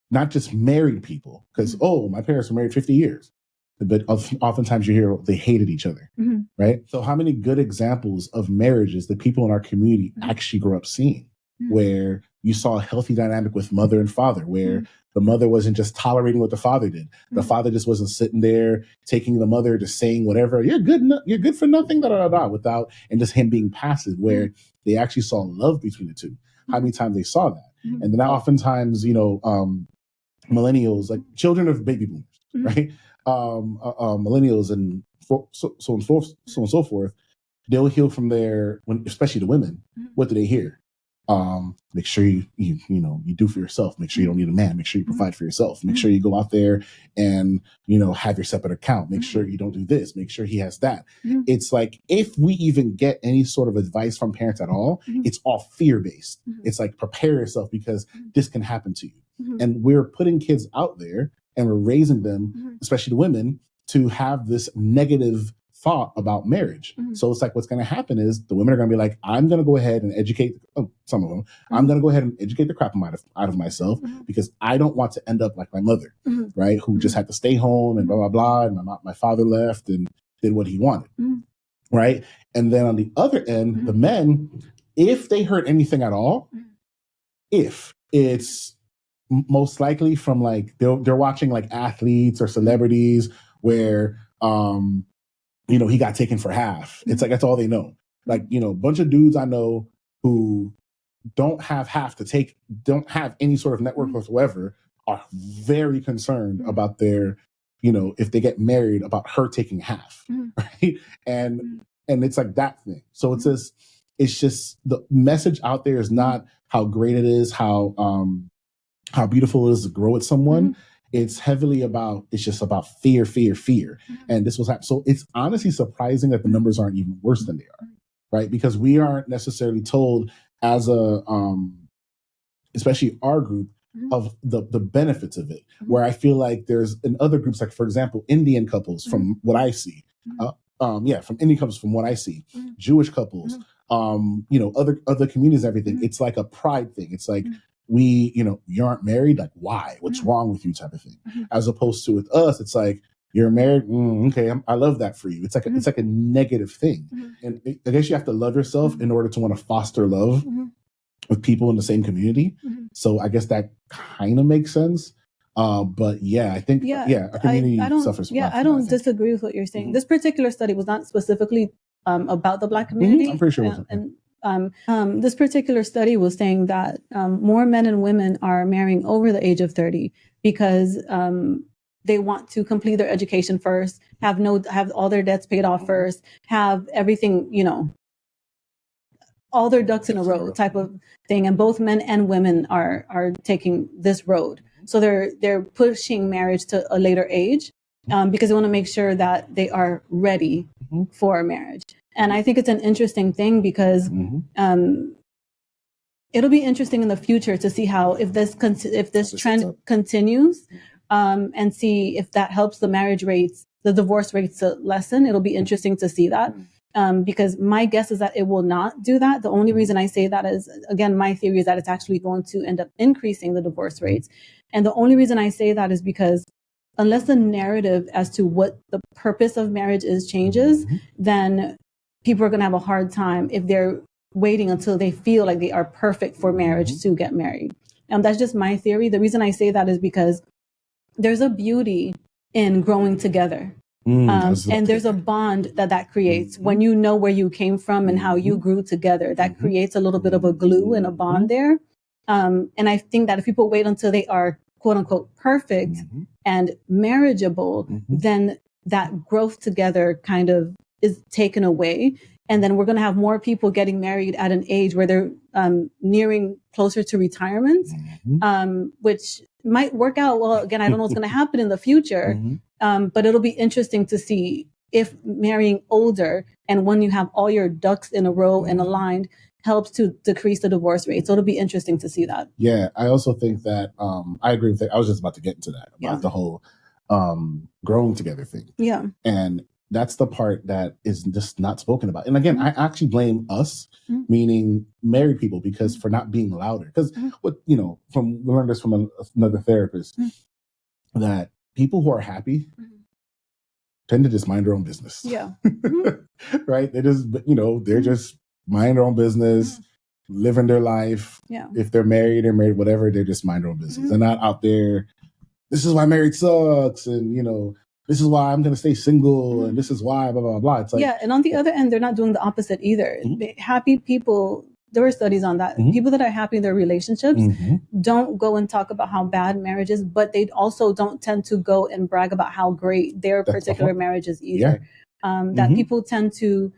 Speaker 2: not just married people? Because, my parents were married 50 years. But oftentimes you hear they hated each other, right? So how many good examples of marriages that people in our community actually grew up seeing, where you saw a healthy dynamic with mother and father, where the mother wasn't just tolerating what the father did. The father just wasn't sitting there taking the mother, just saying whatever, you're good for nothing, without, and just him being passive, where they actually saw love between the two. How many times they saw that? And then oftentimes, millennials, like children of baby boomers, right? Millennials and so on and so forth, they'll heal from there. Especially the women, what do they hear? Make sure you do for yourself. Make sure you don't need a man. Make sure you provide for yourself. Make sure you go out there and, have your separate account. Make sure you don't do this. Make sure he has that. It's like, if we even get any sort of advice from parents at all, it's all fear-based. It's like, prepare yourself because this can happen to you. And we're putting kids out there and we're raising them, especially the women, to have this negative thought about marriage.
Speaker 1: Mhm.
Speaker 2: So it's like what's going to happen is the women are going to be like, I'm going to go ahead and educate some of them. I'm going to go ahead and educate the crap out of myself because I don't want to end up like my mother, right? Who just had to stay home and blah, blah, blah. And my father left and did what he wanted, right? And then on the other end, the men, if they heard anything at all, if it's most likely from like, they're watching like athletes or celebrities where, he got taken for half. It's like, that's all they know. Like, a bunch of dudes I know who don't have any sort of network whatsoever are very concerned about their, if they get married, about her taking half. Right. And it's like that thing. So it's just the message out there is not how great it is, how beautiful it is to grow with someone. It's heavily about, it's just about fear. And this was happening. So it's honestly surprising that the numbers aren't even worse than they are, right? Because we aren't necessarily told as especially our group, of the benefits of it, where I feel like there's in other groups, like for example, Indian couples from what I see, from Indian couples from what I see, Jewish couples, other communities, everything. It's like a pride thing. It's like, you aren't married, like why? What's wrong with you, type of thing. As opposed to with us, it's like you're married. Okay, I love that for you. It's like a negative thing, and I guess you have to love yourself in order to want to foster love with people in the same community. So I guess that kind of makes sense. But yeah, I think our community suffers.
Speaker 1: Yeah, I don't disagree with what you're saying. This particular study was not specifically about the Black community.
Speaker 2: I'm pretty sure it was.
Speaker 1: This particular study was saying that more men and women are marrying over the age of 30 because they want to complete their education first, have all their debts paid off first, have everything, all their ducks in a row type of thing. And both men and women are taking this road. So they're pushing marriage to a later age because they want to make sure that they are ready for marriage. And I think it's an interesting thing because it'll be interesting in the future to see how, if this trend continues, and see if that helps the divorce rates to lessen. It'll be interesting to see that. Because my guess is that it will not do that. The only reason I say that is, again, my theory is that it's actually going to end up increasing the divorce rates. And the only reason I say that is because unless the narrative as to what the purpose of marriage is changes, then people are going to have a hard time if they're waiting until they feel like they are perfect for marriage to get married. That's just my theory. The reason I say that is because there's a beauty in growing together. And there's a bond that creates when you know where you came from and how you grew together. That creates a little bit of a glue and a bond there. And I think that if people wait until they are quote unquote perfect and marriageable, then that growth together kind of is taken away. And then we're going to have more people getting married at an age where they're nearing closer to retirement, which might work out. Well, again, I don't know what's going to happen in the future, but it'll be interesting to see if marrying older and when you have all your ducks in a row and aligned helps to decrease the divorce rate. So it'll be interesting to see that. Yeah,
Speaker 2: I also think that I agree with that. I was just about to get into that about the whole growing together thing.
Speaker 1: Yeah.
Speaker 2: And that's the part that is just not spoken about. And again, I actually blame us, meaning married people, because for not being louder. Because we learned this from another therapist, that people who are happy tend to just mind their own business.
Speaker 1: Yeah.
Speaker 2: Right? They just, they're just mind their own business, living their life.
Speaker 1: Yeah.
Speaker 2: If they're married or married, whatever, they just mind their own business. They're not out there, this is why married sucks, and this is why I'm going to stay single, and this is why, blah, blah, blah. It's like,
Speaker 1: and on the other end, they're not doing the opposite either. Happy people, there were studies on that. People that are happy in their relationships don't go and talk about how bad marriage is, but they also don't tend to go and brag about how great their particular marriage is either. That people tend to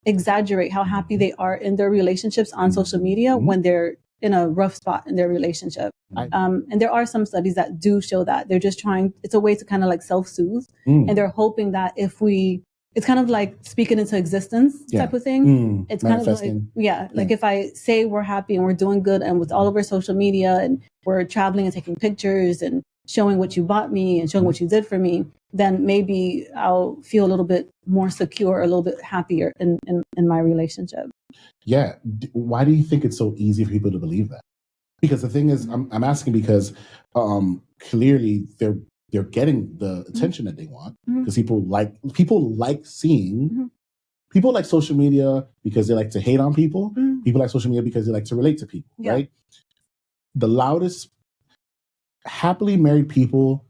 Speaker 1: exaggerate how happy they are in their relationships on social media when they're in a rough spot in their relationship. And there are some studies that do show that they're just it's a way to kind of like self-soothe. And they're hoping that it's kind of like speaking into existence type of thing. It's kind of like, if I say we're happy and we're doing good and with all over social media and we're traveling and taking pictures and showing what you bought me and showing what you did for me, then maybe I'll feel a little bit more secure, a little bit happier in my relationship.
Speaker 2: Yeah. Why do you think it's so easy for people to believe that? Because the thing is, I'm asking because clearly they're getting the attention that they want, because people like seeing, people like social media because they like to hate on people. People like social media because they like to relate to people, right? The loudest happily married people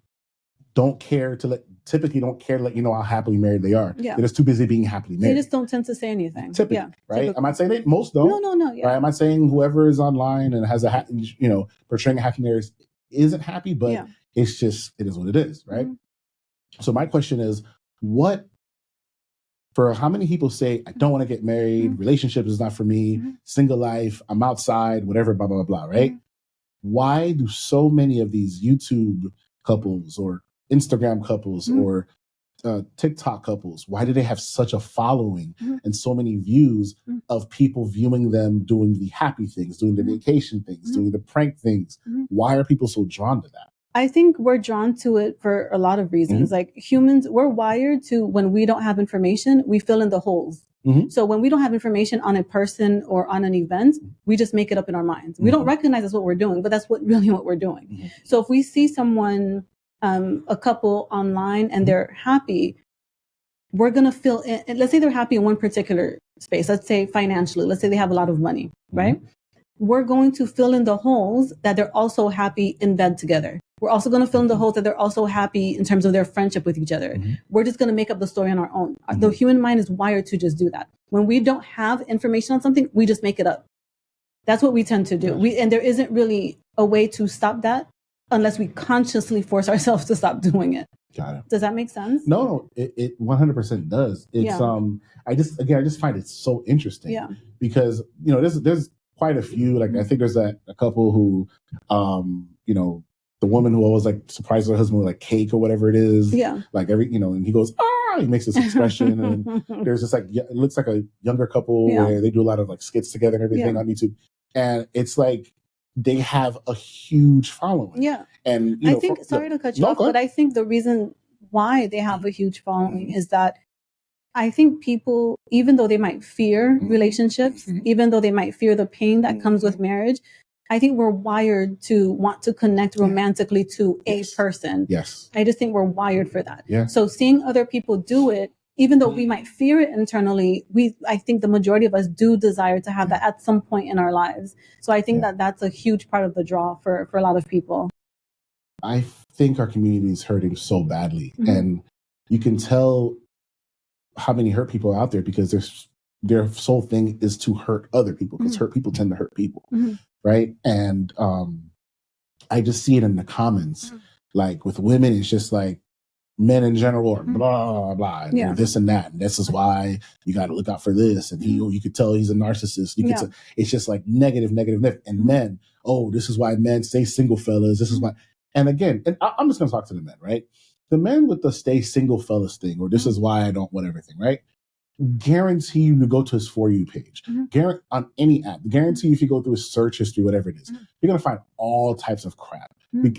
Speaker 2: typically don't care to let you know how happily married they are.
Speaker 1: Yeah.
Speaker 2: They're just too busy being happily married.
Speaker 1: They just don't tend to say anything.
Speaker 2: Typically, right? I'm not saying that most don't.
Speaker 1: No. Yeah.
Speaker 2: Right? I'm not saying whoever is online and has portraying a happy marriage isn't happy, but it's just, it is what it is, right? So my question is, for how many people say, I don't want to get married, relationship is not for me, single life, I'm outside, whatever, blah, blah, blah, right? Why do so many of these YouTube couples or Instagram couples or TikTok couples, why do they have such a following and so many views of people viewing them doing the happy things, doing the vacation things, doing the prank things? Why are people so drawn to that?
Speaker 1: I think we're drawn to it for a lot of reasons. Like humans, we're wired to, when we don't have information, we fill in the holes. So when we don't have information on a person or on an event, we just make it up in our minds. We don't recognize that's what we're doing, but that's what we're doing. So if we see someone, a couple online and they're happy, we're going to fill in, let's say they're happy in one particular space. Let's say financially, let's say they have a lot of money, right? We're going to fill in the holes that they're also happy in bed together. We're also going to fill in the holes that they're also happy in terms of their friendship with each other. We're just going to make up the story on our own. The human mind is wired to just do that. When we don't have information on something, we just make it up. That's what we tend to do. And there isn't really a way to stop that unless we consciously force ourselves to stop doing it.
Speaker 2: Got it.
Speaker 1: Does that make sense?
Speaker 2: No, it 100% does. It's I just find it so interesting because there's quite a few. Like I think there's a couple who the woman who always like surprises her husband with like cake or whatever it is. Yeah. Like and he goes, he makes this expression. And there's this it looks like a younger couple where they do a lot of like skits together and everything on YouTube. And it's like they have a huge following. Yeah. And
Speaker 1: I think, sorry to cut you off, but I think the reason why they have a huge following is that I think people, even though they might fear relationships, even though they might fear the pain that comes with marriage, I think we're wired to want to connect romantically to a person. Yes. I just think we're wired for that. Yeah. So seeing other people do it, even though we might fear it internally, I think the majority of us do desire to have that at some point in our lives. So I think that that's a huge part of the draw for a lot of people.
Speaker 2: I think our community is hurting so badly. And you can tell how many hurt people are out there because their sole thing is to hurt other people, because hurt people tend to hurt people. Right. And I just see it in the comments, like with women, it's just like men in general are blah, blah, and this and that. And this is why you got to look out for this. And you could tell he's a narcissist. It's just like negative. And men, this is why men stay single, fellas. This is why. And again, and I'm just going to talk to the men, right? The men with the stay single fellas thing, or this is why I don't want everything, right? Guarantee you to go to his For You page. On any app. Guarantee you if you go through his search history, whatever it is, you're going to find all types of crap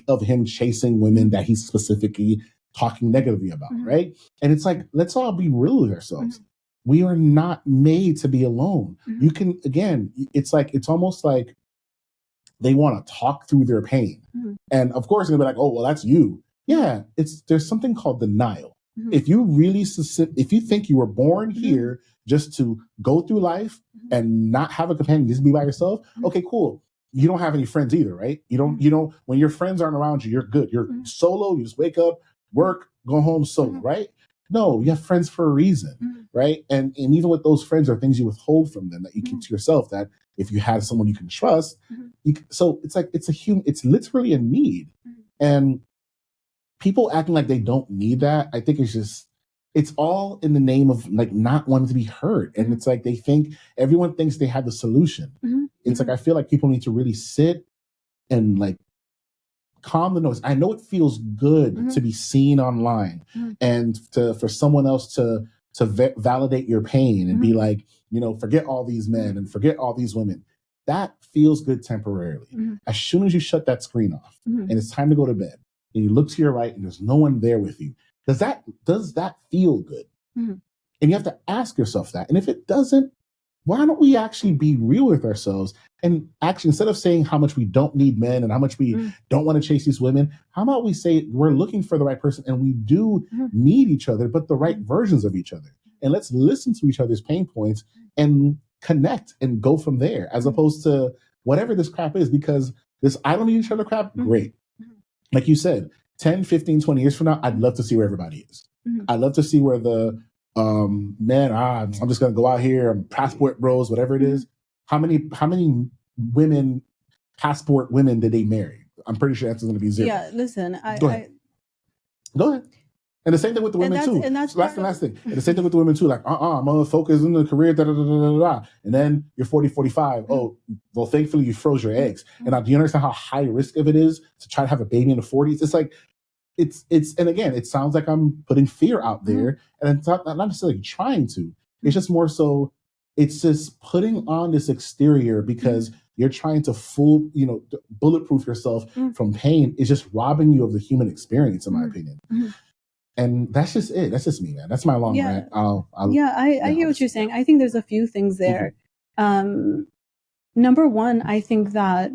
Speaker 2: of him chasing women that he's specifically talking negatively about, right? And it's like, let's all be real with ourselves. We are not made to be alone. You can, again, it's almost like they want to talk through their pain. And of course, they're going to be like, oh, well, that's you. Yeah, there's something called denial. If you really, if you think you were born here just to go through life and not have a companion, just be by yourself, okay, cool. You don't have any friends either, right? You don't, when your friends aren't around you, you're good. You're solo, you just wake up, work, go home solo, right? No, you have friends for a reason, right? And even with those friends are things you withhold from them that you keep to yourself, that if you have someone you can trust, so it's like, it's literally a need. And people acting like they don't need that, I think it's all in the name of like not wanting to be hurt. And it's like everyone thinks they have the solution. It's like, I feel like people need to really sit and like calm the noise. I know it feels good to be seen online and for someone else to validate your pain and be like, forget all these men and forget all these women. That feels good temporarily. As soon as you shut that screen off and it's time to go to bed, and you look to your right and there's no one there with you, does that feel good?
Speaker 1: Mhm.
Speaker 2: And you have to ask yourself that. And if it doesn't, why don't we actually be real with ourselves and actually, instead of saying how much we don't need men and how much we don't want to chase these women, how about we say we're looking for the right person and we do need each other, but the right versions of each other. And let's listen to each other's pain points and connect and go from there, as opposed to whatever this crap is, because this I don't need each other crap, great. Like you said, 10, 15, 20 years from now, I'd love to see where everybody is. I'd love to see where the man, I'm just gonna go out here, I'm passport bros, whatever it is. How many women, passport women did they marry? I'm pretty sure the answer's gonna be 0.
Speaker 1: Yeah, listen,
Speaker 2: Go ahead. And the same thing with the women too.
Speaker 1: And that's
Speaker 2: the last thing. And the same thing with the women too. Like, I'm gonna focus on the career, And then you're 40, 45. Oh, well, thankfully you froze your eggs. And now, do you understand how high risk of it is to try to have a baby in the 40s? It's like, and again, it sounds like I'm putting fear out there, and it's not necessarily trying to. It's just more so, it's just putting on this exterior because you're trying to bulletproof yourself from pain. Is just robbing you of the human experience, in my opinion. And that's just it. That's just me, man. That's my long rant.
Speaker 1: I hear what you're saying. I think there's a few things there. Number one, I think that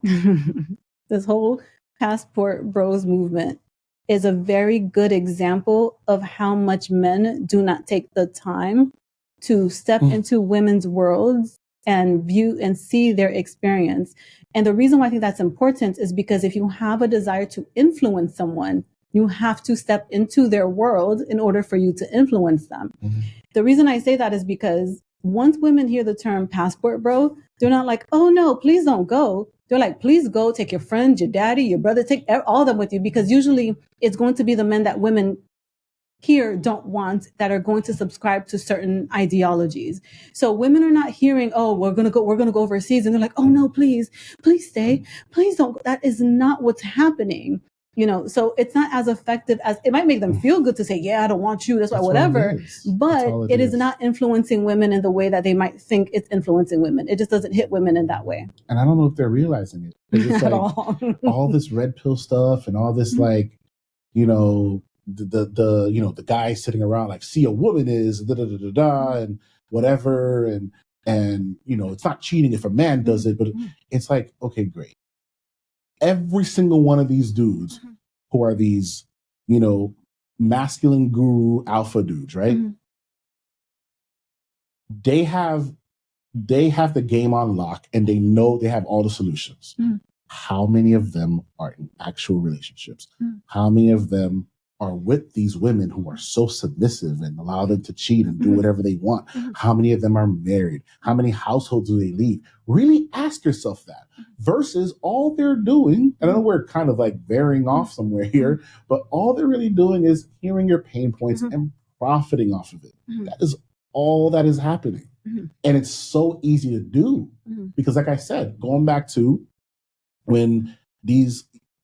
Speaker 1: this whole passport bros movement is a very good example of how much men do not take the time to step into women's worlds and view and see their experience. And the reason why I think that's important is because if you have a desire to influence someone, you have to step into their world in order for you to influence them. The reason I say that is because once women hear the term passport bro, they're not like, oh no, please don't go. They're like, please go, take your friend, your daddy, your brother, take all of them with you, because usually it's going to be the men that women here don't want, that are going to subscribe to certain ideologies. So women are not hearing, oh, we're going to go overseas. And they're like, oh no, please stay. Please don't. That is not what's happening. So it's not as effective as it might make them feel good to say, yeah, I don't want you. That's why, whatever. But it is not influencing women in the way that they might think it's influencing women. It just doesn't hit women in that way.
Speaker 2: And I don't know if they're realizing it. It's
Speaker 1: At
Speaker 2: like all this red pill stuff and all this, the guy sitting around like, see, a woman is and whatever. And it's not cheating if a man does it, but it's like, okay, great. Every single one of these dudes who are these, masculine guru alpha dudes, right? They have the game on lock and they know they have all the solutions. How many of them are in actual relationships? How many of them are with these women who are so submissive and allow them to cheat and do whatever they want? How many of them are married? How many households do they lead? Really ask yourself that. Versus all they're doing, and I know we're kind of like veering off somewhere here, but all they're really doing is hearing your pain points and profiting off of it. That is all that is happening. And it's so easy to do because, like I said, going back to when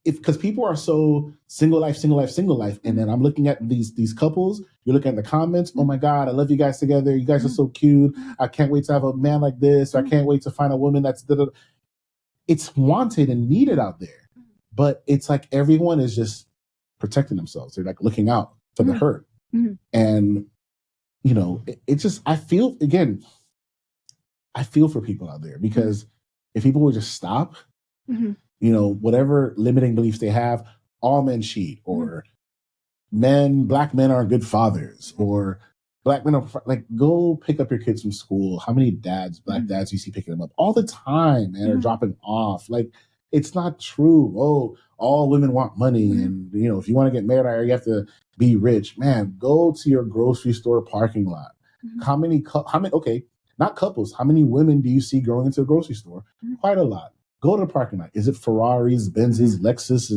Speaker 2: because people are so single life, and then I'm looking at these couples, you're looking at the comments, oh my God, I love you guys together, you guys are so cute, I can't wait to have a man like this, I can't wait to find a woman that's it's wanted and needed out there. But it's like everyone is just protecting themselves. They're like looking out for the hurt. And it's just, I feel for people out there, because if people would just stop, whatever limiting beliefs they have, all men cheat, or black men aren't good fathers, or black men are like, go pick up your kids from school. How many black dads you see picking them up all the time and are dropping off? Like, it's not true. Oh, all women want money. And, if you want to get married, you have to be rich. Man, go to your grocery store parking lot. How many, okay, not couples. How many women do you see going into a grocery store? Quite a lot. Go to the parking lot. Is it Ferraris, Benzes, Lexus,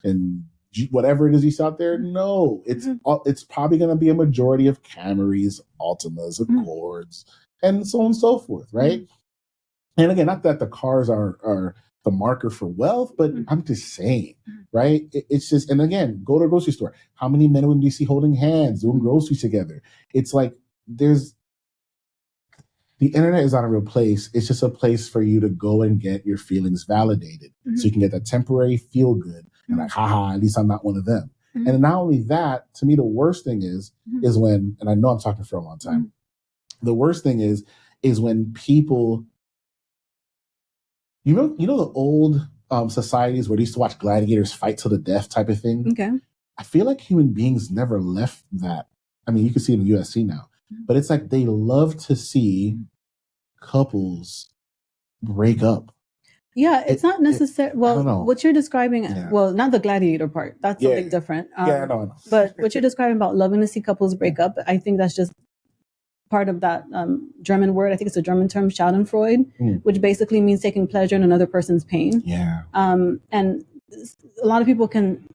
Speaker 2: and whatever it is you see out there? No, it's probably going to be a majority of Camrys, Altimas, Accords, and so on and so forth, right? And again, not that the cars are the marker for wealth, but I'm just saying, right? It's just, and again, go to a grocery store. How many men and women do you see holding hands, doing groceries together? It's like the internet is not a real place. It's just a place for you to go and get your feelings validated. So you can get that temporary feel good and like, haha, at least I'm not one of them.
Speaker 1: Mhm.
Speaker 2: And not only that, to me, the worst thing is when, and I know I'm talking for a long time, the worst thing is when people, you know the old societies where they used to watch gladiators fight to the death type of thing.
Speaker 1: Okay.
Speaker 2: I feel like human beings never left that. I mean, you can see it in the UFC now, but it's like they love to see couples break up.
Speaker 1: Yeah, it's not necessary.
Speaker 2: I don't know.
Speaker 1: Well, what you're describing,
Speaker 2: Yeah.
Speaker 1: well, not the gladiator part. That's
Speaker 2: Yeah.
Speaker 1: something different.
Speaker 2: Yeah, I know.
Speaker 1: But what you're describing about loving to see couples break up, I think that's just part of that German word. I think it's a German term, Schadenfreude, which basically means taking pleasure in another person's pain.
Speaker 2: Yeah.
Speaker 1: And a lot of people can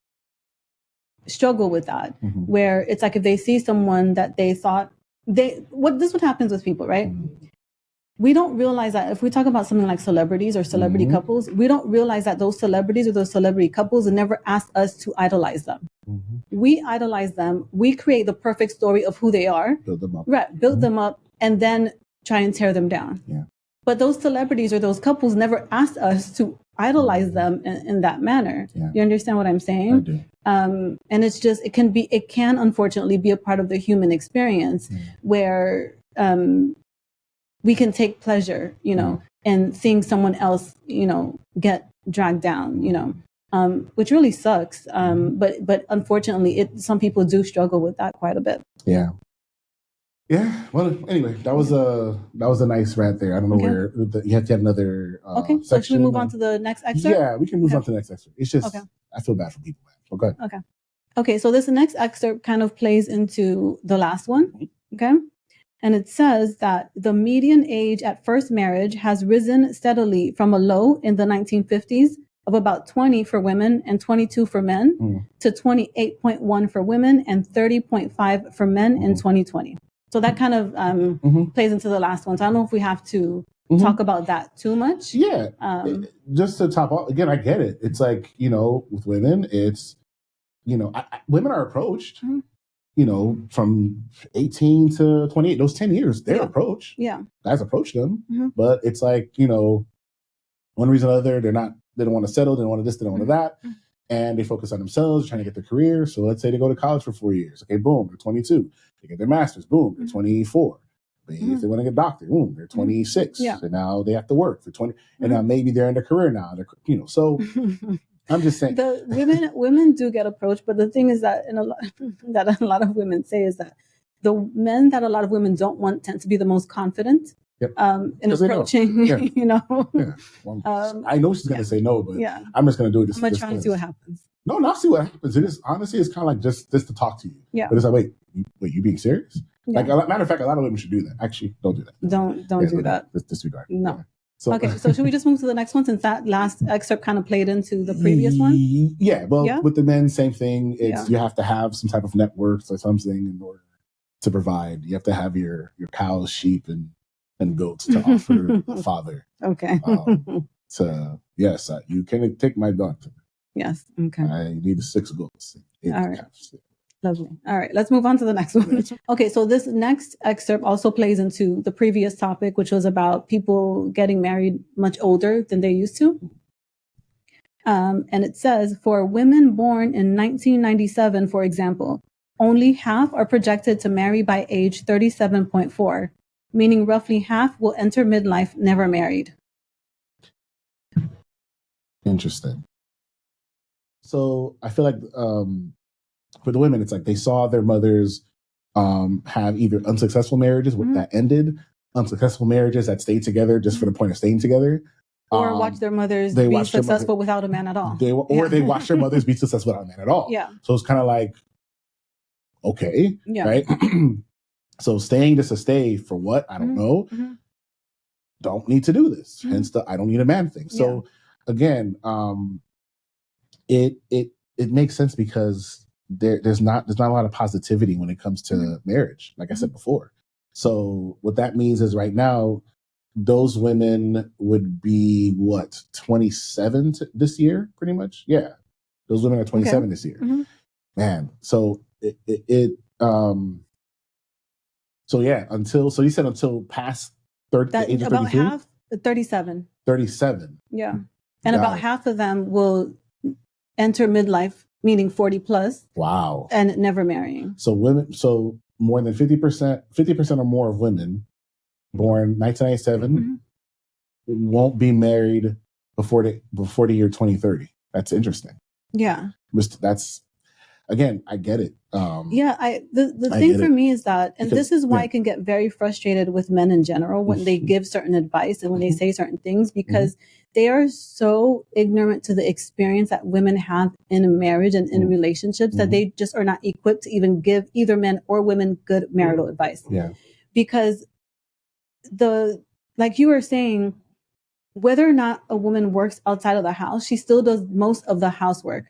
Speaker 1: struggle with that, where it's like if they see someone that they thought this is what happens with people, right? We don't realize that if we talk about something like celebrities or celebrity couples, we don't realize that those celebrities or those celebrity couples never asked us to idolize them. We idolize them. We create the perfect story of who they are.
Speaker 2: Build them up.
Speaker 1: Right. Build them up and then try and tear them down.
Speaker 2: Yeah.
Speaker 1: But those celebrities or those couples never asked us to idolize them in that manner.
Speaker 2: Yeah.
Speaker 1: You understand what I'm saying?
Speaker 2: I do.
Speaker 1: And it's just, it can unfortunately be a part of the human experience where we can take pleasure, in seeing someone else, get dragged down, which really sucks. But unfortunately, some people do struggle with that quite a bit.
Speaker 2: Yeah. Yeah. Well, anyway, that was a nice rant there. I don't know where you have to have another.
Speaker 1: Okay. So should we move on to the next excerpt?
Speaker 2: Yeah, we can move on to the next excerpt. It's just I feel bad for people. Okay.
Speaker 1: Okay. So this next excerpt kind of plays into the last one. Okay. And it says that the median age at first marriage has risen steadily from a low in the 1950s of about 20 for women and 22 for men to 28.1 for women and 30.5 for men in 2020. So that kind of plays into the last one. So I don't know if we have to talk about that too much.
Speaker 2: Yeah. Just to top off, again, I get it. It's like, with women, it's, women are approached. From 18 to 28, those 10 years, they're approached.
Speaker 1: Yeah.
Speaker 2: Guys approach them. But it's like, one reason or another, they don't want to settle, they don't want to this, they don't want to that. And they focus on themselves, trying to get their career. So let's say they go to college for 4 years. Okay, boom, they're 22. They get their master's, boom, they're 24. If they want to get a doctorate, boom, they're 26.
Speaker 1: Yeah.
Speaker 2: And now they have to work for 20. And now maybe they're in their career now. They're, so I'm just saying.
Speaker 1: The women do get approached, but the thing is that that a lot of women say is that the men that a lot of women don't want tend to be the most confident in approaching.
Speaker 2: Yeah. Well, I know she's gonna say no, but I'm just gonna do it.
Speaker 1: I'm gonna try and see what happens.
Speaker 2: No, not see what happens. It is honestly, it's kind of like just to talk to you.
Speaker 1: Yeah.
Speaker 2: But it's like, wait, you being serious? Yeah. Like, matter of fact, a lot of women should do that. Actually, don't do that.
Speaker 1: Don't do that.
Speaker 2: Disregard.
Speaker 1: No.
Speaker 2: Yeah. So,
Speaker 1: okay, so should we just move to the next one since that last excerpt kind of played into the previous one?
Speaker 2: Yeah, well, with the men, same thing. It's you have to have some type of networks or something in order to provide. You have to have your cows, sheep, and goats to offer a father.
Speaker 1: Okay.
Speaker 2: You can take my daughter.
Speaker 1: Yes. Okay.
Speaker 2: I need 6 goats.
Speaker 1: All right. Lovely. All right, let's move on to the next one. Okay, so this next excerpt also plays into the previous topic, which was about people getting married much older than they used to. And it says, for women born in 1997, for example, only half are projected to marry by age 37.4, meaning roughly half will enter midlife never married.
Speaker 2: Interesting. So I feel like for the women, it's like they saw their mothers have either unsuccessful marriages that ended, unsuccessful marriages that stayed together just for the point of staying together.
Speaker 1: Or watch their mothers be successful without a man at all.
Speaker 2: They watch their mothers be successful without a man at all.
Speaker 1: Yeah.
Speaker 2: So it's kind of like, okay, right? So staying just to stay for what? I don't know. Don't need to do this. Hence the I don't need a man thing. So again, it makes sense because there's not a lot of positivity when it comes to marriage, like I said before. So what that means is right now, those women would be 27 this year, pretty much. Yeah, those women are 27 this year. Man, so so you said until past 30, the age of 33?
Speaker 1: About half, 37.
Speaker 2: 37.
Speaker 1: Yeah, and about half of them will enter midlife meaning 40 plus,
Speaker 2: Wow.
Speaker 1: and never marrying.
Speaker 2: So more than 50% or more of women born 1997 won't be married before the year 2030. That's interesting.
Speaker 1: Yeah.
Speaker 2: That's, again, I get it.
Speaker 1: The thing for me is that, and this is why I can get very frustrated with men in general when they give certain advice and when they say certain things, because they are so ignorant to the experience that women have in a marriage and in relationships that they just are not equipped to even give either men or women good marital advice.
Speaker 2: Yeah.
Speaker 1: Because like you were saying, whether or not a woman works outside of the house, she still does most of the housework.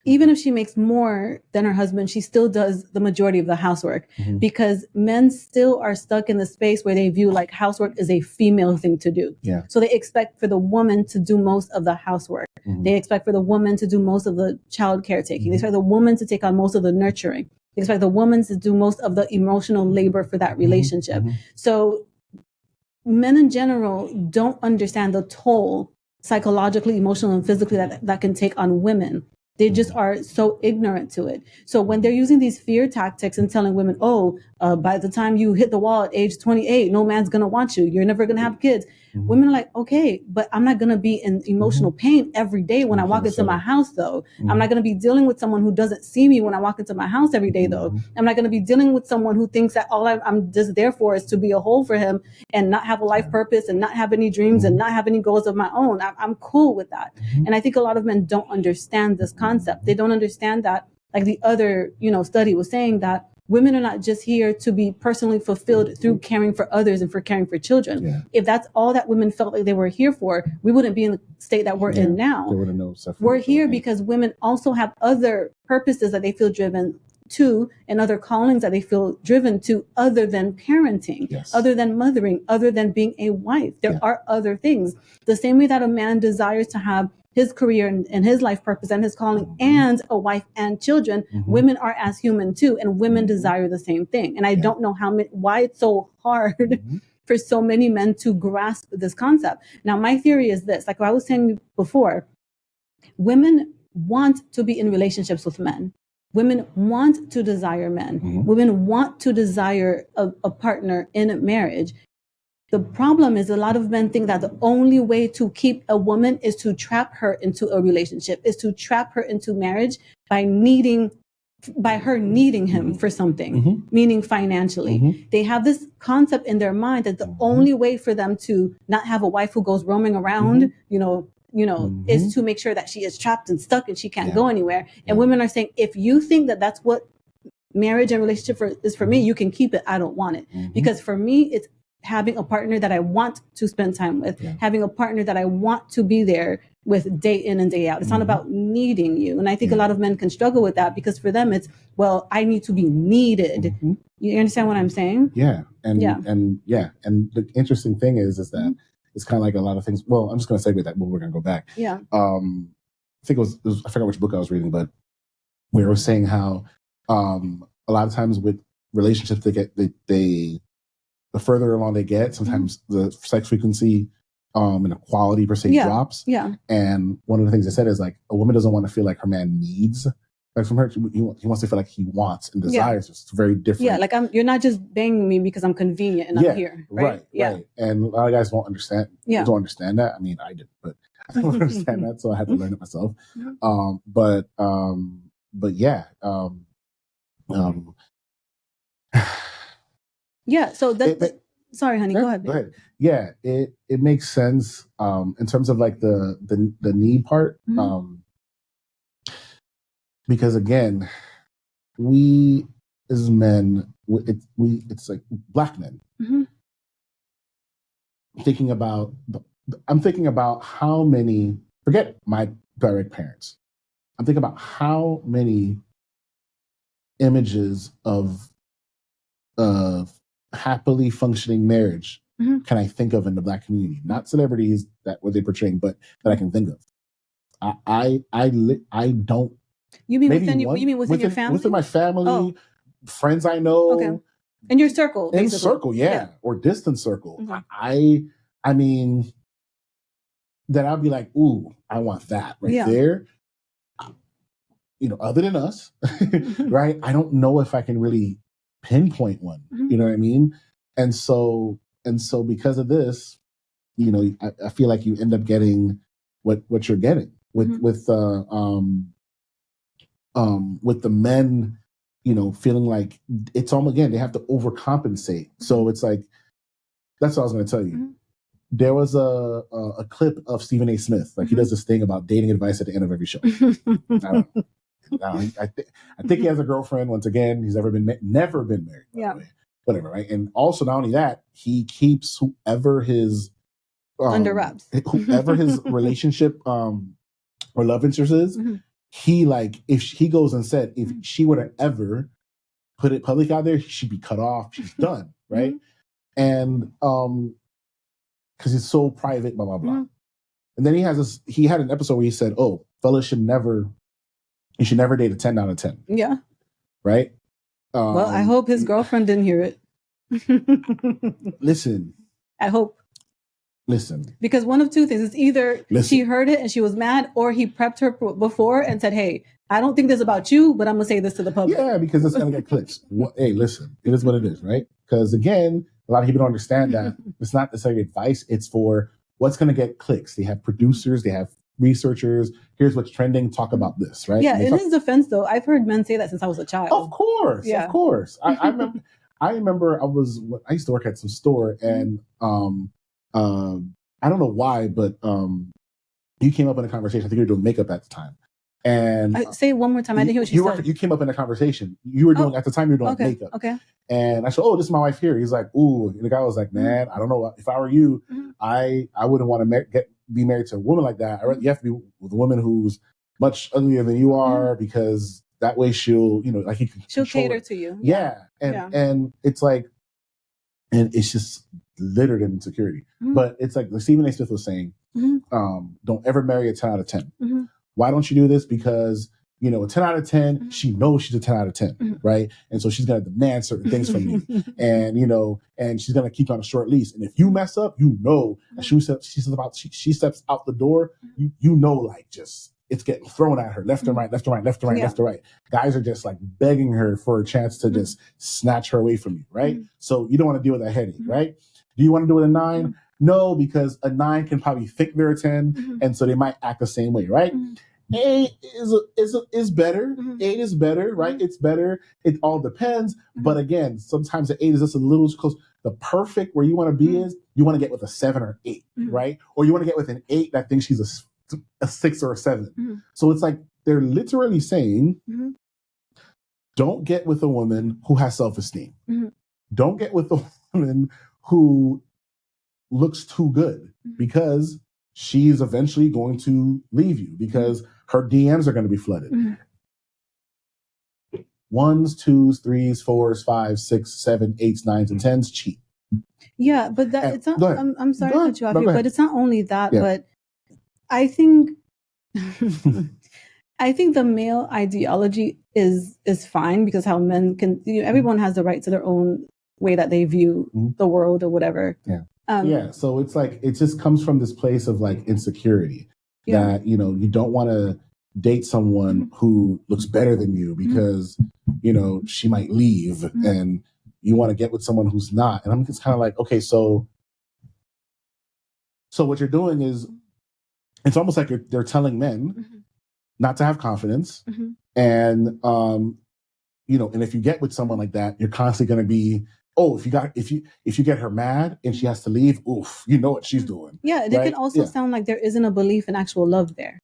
Speaker 1: Even if she makes more than her husband, she still does the majority of the housework, because men still are stuck in the space where they view like housework is a female thing to do.
Speaker 2: Yeah.
Speaker 1: So they expect for the woman to do most of the housework. They expect for the woman to do most of the child caretaking. They expect the woman to take on most of the nurturing. They expect the woman to do most of the emotional labor for that relationship. So men in general don't understand the toll psychologically, emotionally, and physically that can take on women. They just are so ignorant to it. So when they're using these fear tactics and telling women, by the time you hit the wall at age 28, no man's going to want you. You're never going to have kids. Women are like, okay, but I'm not going to be in emotional pain every day when I walk into my house, though. I'm not going to be dealing with someone who doesn't see me when I walk into my house every day, though. I'm not going to be dealing with someone who thinks that all I'm just there for is to be a hole for him and not have a life purpose and not have any dreams and not have any goals of my own. I'm cool with that. And I think a lot of men don't understand this concept. They don't understand that, like the other, study was saying, that women are not just here to be personally fulfilled through caring for others and for caring for children.
Speaker 2: Yeah.
Speaker 1: If that's all that women felt like they were here for, we wouldn't be in the state that we're in now. We're here because women also have other purposes that they feel driven to and other callings that they feel driven to other than parenting, other than mothering, other than being a wife. There are other things. The same way that a man desires to have his career and his life purpose and his calling and a wife and children, women are as human too, and women desire the same thing. And I don't know why it's so hard for so many men to grasp this concept. Now, my theory is this, like I was saying before, women want to be in relationships with men. Women want to desire men. Women want to desire a partner in a marriage. The problem is a lot of men think that the only way to keep a woman is to trap her into a relationship, is to trap her into marriage by her needing him for something, meaning financially. They have this concept in their mind that the only way for them to not have a wife who goes roaming around, is to make sure that she is trapped and stuck and she can't go anywhere. And women are saying, if you think that that's what marriage and relationship is for me, you can keep it. I don't want it. Because for me, it's having a partner that I want to spend time with, having a partner that I want to be there with day in and day out. It's not about needing you. And I think a lot of men can struggle with that because for them it's, well, I need to be needed. You understand what I'm saying?
Speaker 2: Yeah. And the interesting thing is that it's kind of like a lot of things. Well, I'm just going to segue that, but we're going to go back.
Speaker 1: Yeah.
Speaker 2: I think it was, I forgot which book I was reading, but we were saying how a lot of times with relationships, the further along they get, sometimes the sex frequency and the quality per se drops.
Speaker 1: Yeah.
Speaker 2: And one of the things they said is like a woman doesn't want to feel like her man needs like from her. He wants to feel like he wants and desires. It's very different.
Speaker 1: Yeah, like you're not just banging me because I'm convenient and I'm here. Right.
Speaker 2: Right. And a lot of guys won't understand. Don't understand that. I mean, I did, but I don't understand that, so I had to learn it myself. But yeah.
Speaker 1: Yeah, so sorry, honey, go ahead.
Speaker 2: Go ahead. Yeah, it makes sense in terms of like the need part. Because again, we as men, it's like Black men. I'm thinking about how many, forget my direct parents. I'm thinking about how many images of happily functioning marriage can I think of in the Black community? Not celebrities that what they're portraying, but that I can think of. I don't.
Speaker 1: You mean within your family?
Speaker 2: Within my family, friends I know.
Speaker 1: Okay. In your circle.
Speaker 2: In circle, yeah. Or distant circle. I mean, that I'd be like, ooh, I want that there. other than us, right? I don't know if I can really pinpoint one.
Speaker 1: Mhm.
Speaker 2: You know what I mean? And so because of this, I feel like you end up getting what you're getting
Speaker 1: Mhm.
Speaker 2: with the men, feeling like it's almost, again, they have to overcompensate. So it's like, that's what I was going to tell you.
Speaker 1: Mhm.
Speaker 2: There was a clip of Stephen A. Smith, like he does this thing about dating advice at the end of every show. I don't know. I think he has a girlfriend. Once again, he's never been married. By
Speaker 1: Yeah.
Speaker 2: the way. Whatever, right? And also, not only that, he keeps whoever his
Speaker 1: Under wraps.
Speaker 2: whoever his relationship or love interest is.
Speaker 1: Mhm.
Speaker 2: He, like, if he goes and said if she were to ever put it public out there, she'd be cut off. She's done, right? And because it's so private, blah blah blah.
Speaker 1: Mhm.
Speaker 2: And then he had an episode where he said, "Oh, fellas should never date a 10 out of 10."
Speaker 1: Yeah.
Speaker 2: Right?
Speaker 1: Well, I hope his girlfriend didn't hear it.
Speaker 2: Listen.
Speaker 1: I hope.
Speaker 2: Listen.
Speaker 1: Because one of two things. It's either she heard it and she was mad, or he prepped her before and said, hey, I don't think this about you, but I'm going to say this to the public.
Speaker 2: Yeah, because it's going to get clicks. Hey, listen, it is what it is, right? Because again, a lot of people don't understand that it's not necessarily advice. It's for what's going to get clicks. They have producers, they have researchers. Here's what's trending. Talk about this, right?
Speaker 1: Yeah, in his defense, though, I've heard men say that since I was a child.
Speaker 2: Of course,
Speaker 1: yeah.
Speaker 2: Of course. I remember I used to work at some store, and I don't know why, but you came up in a conversation. I think you were doing makeup at the time. And
Speaker 1: say it one more time. I didn't hear what you said.
Speaker 2: You came up in a conversation. You were doing at the time. You were doing makeup.
Speaker 1: Okay.
Speaker 2: And I said, "Oh, this is my wife here." He's like, "Ooh." And the guy was like, "Man, I don't know. If I were you, I wouldn't want to be married to a woman like that. You have to be with a woman who's much uglier than you are, because that way she'll cater
Speaker 1: to you.
Speaker 2: Yeah. And it's like, and it's just littered in insecurity. But it's like Stephen A. Smith was saying, don't ever marry a 10 out of 10. Why don't you do this? Because, a 10 out of 10, she knows she's a 10 out of 10, right? And so she's going to demand certain things from you. And, and she's going to keep you on a short leash. And if you mess up, as she steps out the door, like, just, it's getting thrown at her left and right, left and right, left and right, left and right. Guys are just like begging her for a chance to just snatch her away from you, right? So you don't want to deal with that headache, right? Do you want to do it a 9? No, because a 9 can probably think they're a 10, and so they might act the same way, right? 8 is better. 8 is better, right? It's better. It all depends. But again, sometimes the 8 is just a little close. The perfect where you want to be is you want to get with a 7 or 8, right? Or you want to get with an 8 that thinks she's a 6 or a 7. So it's like they're literally saying, don't get with a woman who has self-esteem. Don't get with a woman who looks too good, because she's eventually going to leave you, because her DMs are going to be flooded. 1s, 2s, 3s, 4s, 5s, 6s, 7s, 8s, 9s, and 10s cheat.
Speaker 1: Yeah, but it's not. I'm sorry to cut you off here, but it's not only that.
Speaker 2: Yeah.
Speaker 1: But I think the male ideology is fine, because how men can, everyone has the right to their own way that they view the world or whatever.
Speaker 2: Yeah. So it's like, it just comes from this place of like insecurity that, you don't want to date someone who looks better than you, because, she might leave, and you want to get with someone who's not. And I'm just kind of like, okay, so what you're doing is, it's almost like they're telling men not to have confidence. And, and if you get with someone like that, you're constantly going to be, if you get her mad and she has to leave, oof, you know what she's doing.
Speaker 1: Yeah, it can also sound like there isn't a belief in actual love there.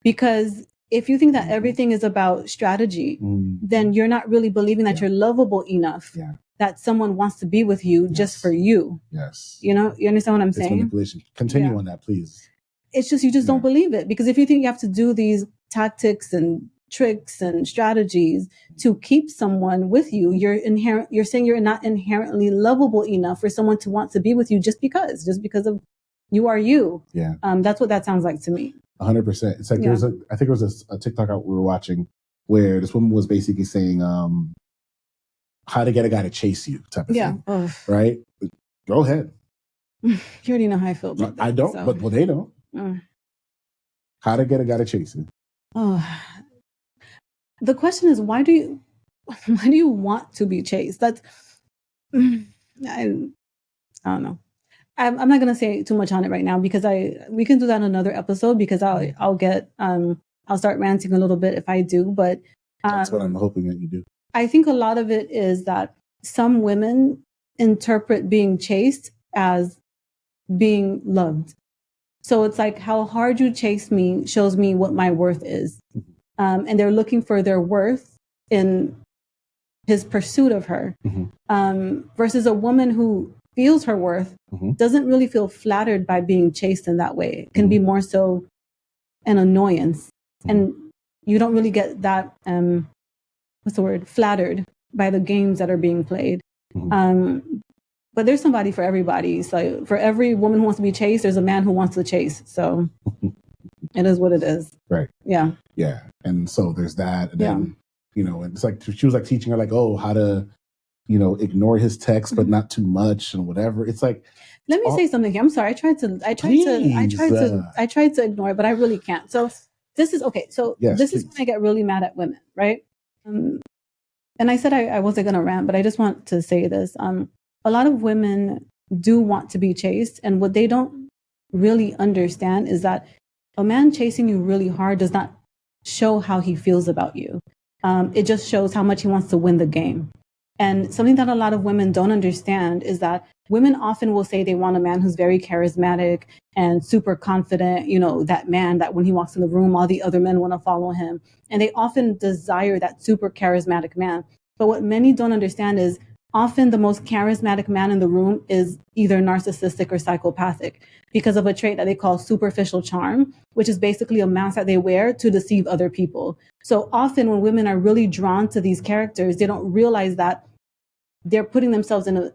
Speaker 1: Because if you think that everything is about strategy, then you're not really believing that you're lovable enough that someone wants to be with you just for you.
Speaker 2: Yes.
Speaker 1: You understand what I'm saying?
Speaker 2: Manipulation. Continue on that, please.
Speaker 1: It's just, you just don't believe it. Because if you think you have to do these tactics and tricks and strategies to keep someone with you, you're saying you're not inherently lovable enough for someone to want to be with you just because of you are you.
Speaker 2: Yeah.
Speaker 1: That's what that sounds like to me.
Speaker 2: 100%. It's like I think there was a TikTok out we were watching where this woman was basically saying how to get a guy to chase you type of thing. Right? Go ahead.
Speaker 1: You already know how I feel about that.
Speaker 2: I don't, but they don't. How to get a guy to chase you.
Speaker 1: the question is, why do you want to be chased? That's, I don't know. I'm not going to say too much on it right now because we can do that in another episode because I'll start ranting a little bit if I do, but
Speaker 2: that's what I'm hoping that you do.
Speaker 1: I think a lot of it is that some women interpret being chased as being loved. So it's like, how hard you chase me shows me what my worth is. And they're looking for their worth in his pursuit of her, versus a woman who feels her worth, doesn't really feel flattered by being chased in that way. It can be more so an annoyance. And you don't really get that, flattered by the games that are being played. But there's somebody for everybody. So for every woman who wants to be chased, there's a man who wants to chase. So it is what it is.
Speaker 2: Right.
Speaker 1: Yeah.
Speaker 2: Yeah. And so there's that. And then, and it's like, she was like teaching her like, oh, how to, ignore his text, but not too much and whatever. It's like,
Speaker 1: let me say something here. I'm sorry. I tried to ignore it, but I really can't. So this is okay. So this is when I get really mad at women, right? And I said I wasn't going to rant, but I just want to say this. A lot of women do want to be chased, and what they don't really understand is that a man chasing you really hard does not show how he feels about you. It just shows how much he wants to win the game. And something that a lot of women don't understand is that women often will say they want a man who's very charismatic and super confident, that man that when he walks in the room, all the other men want to follow him. And they often desire that super charismatic man. But what many don't understand is often the most charismatic man in the room is either narcissistic or psychopathic because of a trait that they call superficial charm, which is basically a mask that they wear to deceive other people. So often when women are really drawn to these characters, they don't realize that they're putting themselves in a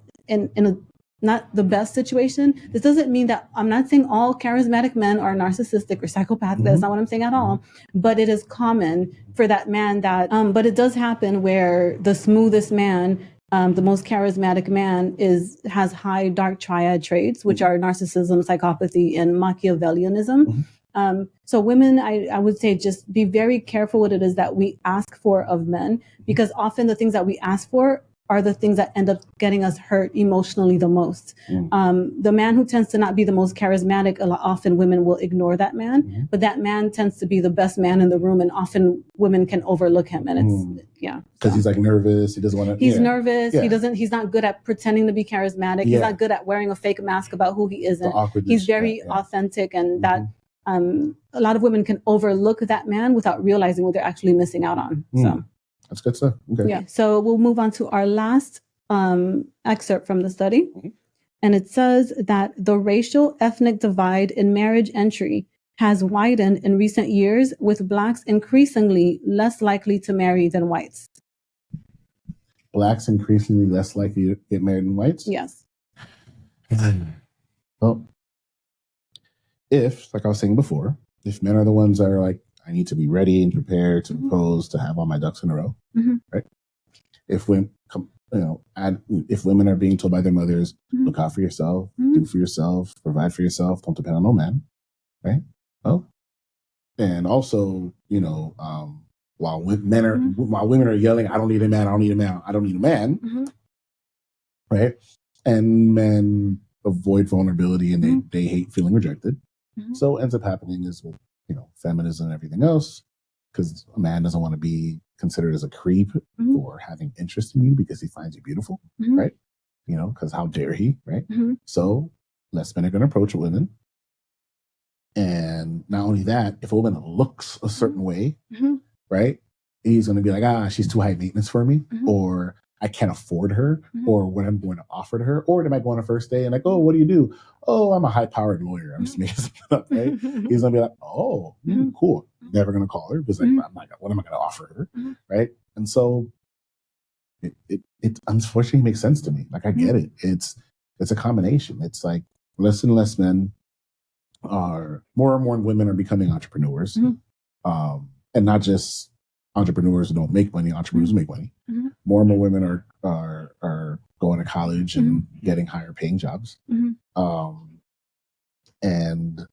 Speaker 1: not the best situation. This doesn't mean that I'm not saying all charismatic men are narcissistic or psychopathic. That's not what I'm saying at all. But it is common for that man that, but it does happen where the smoothest man, the most charismatic man has high dark triad traits, which are narcissism, psychopathy, and Machiavellianism. So women, I would say just be very careful what it is that we ask for of men, because often the things that we ask for are the things that end up getting us hurt emotionally the most. The man who tends to not be the most charismatic, often women will ignore that man, but that man tends to be the best man in the room, and often women can overlook him. And it's,
Speaker 2: because he's like nervous. He doesn't want to.
Speaker 1: He's nervous. Yeah. He's not good at pretending to be charismatic. He's not good at wearing a fake mask about who he isn't. He's very authentic, and that a lot of women can overlook that man without realizing what they're actually missing out on. So.
Speaker 2: That's good stuff. Okay.
Speaker 1: Yeah. So we'll move on to our last excerpt from the study. And it says that the racial ethnic divide in marriage entry has widened in recent years, with Blacks increasingly less likely to marry than whites.
Speaker 2: Blacks increasingly less likely to get married than whites?
Speaker 1: Yes.
Speaker 2: Well, like I was saying before, if men are the ones that are like, I need to be ready and prepared to propose, to have all my ducks in a row, right? If women, if women are being told by their mothers, look out for yourself, do for yourself, provide for yourself, don't depend on no man, right? Well, and also, while women are yelling, I don't need a man, I don't need a man, I don't need a man, right? And men avoid vulnerability and they hate feeling rejected. So what ends up happening is with feminism and everything else, because a man doesn't want to be considered as a creep for having interest in you because he finds you beautiful, right? Because how dare he, right? So less men are going to approach women. And not only that, if a woman looks a certain way, right, he's going to be like, she's too high maintenance for me, or I can't afford her, or what I'm going to offer to her, or they might go on a first day and like, oh, what do you do? Oh, I'm a high-powered lawyer. I'm just making something up, right? He's going to be like, oh, cool. Never going to call her because like, what am I going to offer her, right? And so it unfortunately makes sense to me. Like I get it. It's a combination. It's like less and less men more and more women are becoming entrepreneurs, and not just entrepreneurs who don't make money. Entrepreneurs who make money. More and more women are going to college and getting higher paying jobs. And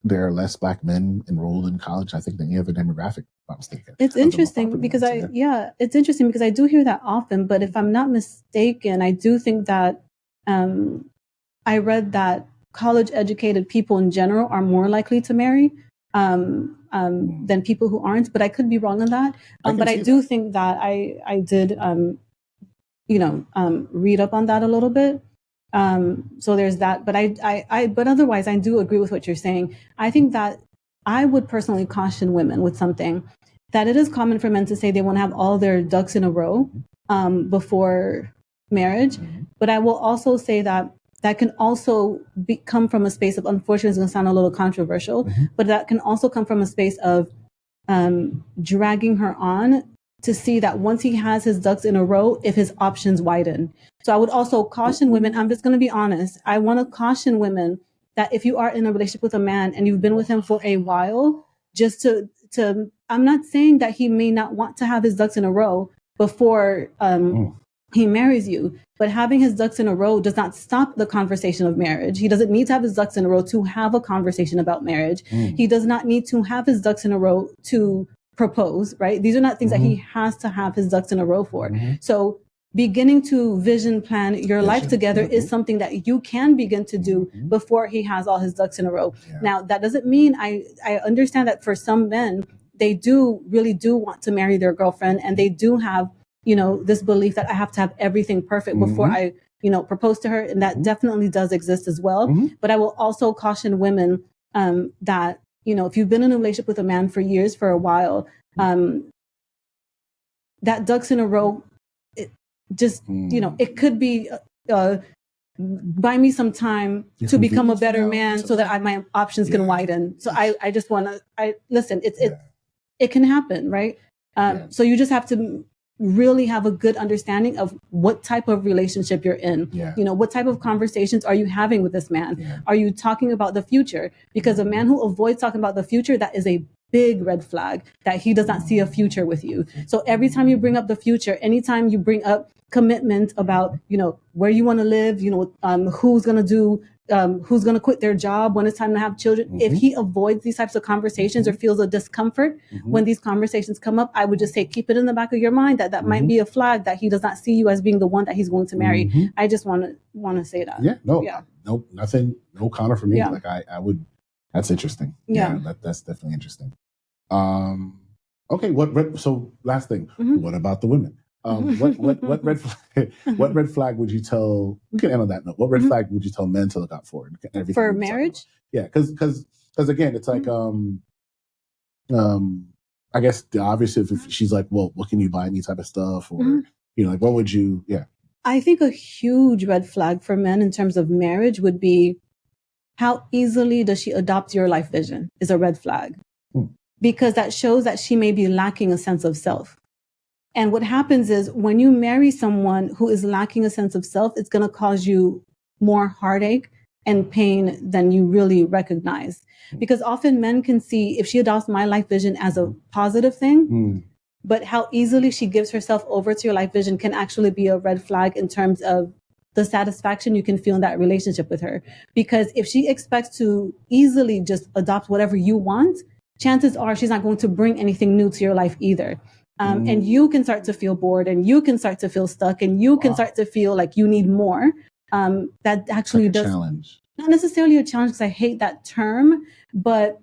Speaker 2: there are less Black men enrolled in college, I think, than any other demographic, if I'm mistaken.
Speaker 1: It's interesting because it's interesting because I do hear that often, but if I'm not mistaken, I do think that I read that college educated people in general are more likely to marry than people who aren't, but I could be wrong on that. But I do think that I did, read up on that a little bit. So there's that, but otherwise I do agree with what you're saying. I think that I would personally caution women with something, that it is common for men to say they want to have all their ducks in a row before marriage. But I will also say that can also come from a space of, unfortunately, it's going to sound a little controversial, but that can also come from a space of dragging her on to see that once he has his ducks in a row, if his options widen. So I would also caution women, I'm just going to be honest, I want to caution women that if you are in a relationship with a man and you've been with him for a while, just to I'm not saying that he may not want to have his ducks in a row before he marries you, but having his ducks in a row does not stop the conversation of marriage. He doesn't need to have his ducks in a row to have a conversation about marriage. He does not need to have his ducks in a row to propose, right? These are not things that he has to have his ducks in a row for. So beginning to vision plan your life together is something that you can begin to do before he has all his ducks in a row. Now, that doesn't mean I understand that for some men, they really do want to marry their girlfriend, and they do have, this belief that I have to have everything perfect before I, propose to her. And that definitely does exist as well. But I will also caution women that, if you've been in a relationship with a man for years, for a while, that ducks in a row, it could be buy me some time to become a better man so that my options can widen. So I just want to, listen, it can happen, right? So you just have to really have a good understanding of what type of relationship you're in. What type of conversations are you having with this man? Are you talking about the future? Because a man who avoids talking about the future, that is a big red flag that he does not see a future with you. So every time you bring up the future, anytime you bring up commitment about, where you want to live, who's going to quit their job when it's time to have children. If he avoids these types of conversations or feels a discomfort when these conversations come up, I would just say, keep it in the back of your mind that might be a flag that he does not see you as being the one that he's going to marry. I just want to say that.
Speaker 2: No, nothing, no counter for me. Like I would, that's interesting. That's definitely interesting. Okay. So last thing, what about the women? What red flag, what red flag would you tell? We can end on that note. What red flag would you tell men to look out for?
Speaker 1: For marriage?
Speaker 2: Yeah, because again, it's like I guess the obvious, if she's like, well, what can you buy me type of stuff, or like what would you? Yeah,
Speaker 1: I think a huge red flag for men in terms of marriage would be how easily does she adopt your life vision is a red flag, because that shows that she may be lacking a sense of self. And what happens is when you marry someone who is lacking a sense of self, it's going to cause you more heartache and pain than you really recognize. Because often men can see if she adopts my life vision as a positive thing, but how easily she gives herself over to your life vision can actually be a red flag in terms of the satisfaction you can feel in that relationship with her. Because if she expects to easily just adopt whatever you want, chances are she's not going to bring anything new to your life either. And you can start to feel bored, and you can start to feel stuck, and you can start to feel like you need more. That actually
Speaker 2: like
Speaker 1: does
Speaker 2: challenge.
Speaker 1: Not necessarily a challenge, because I hate that term, but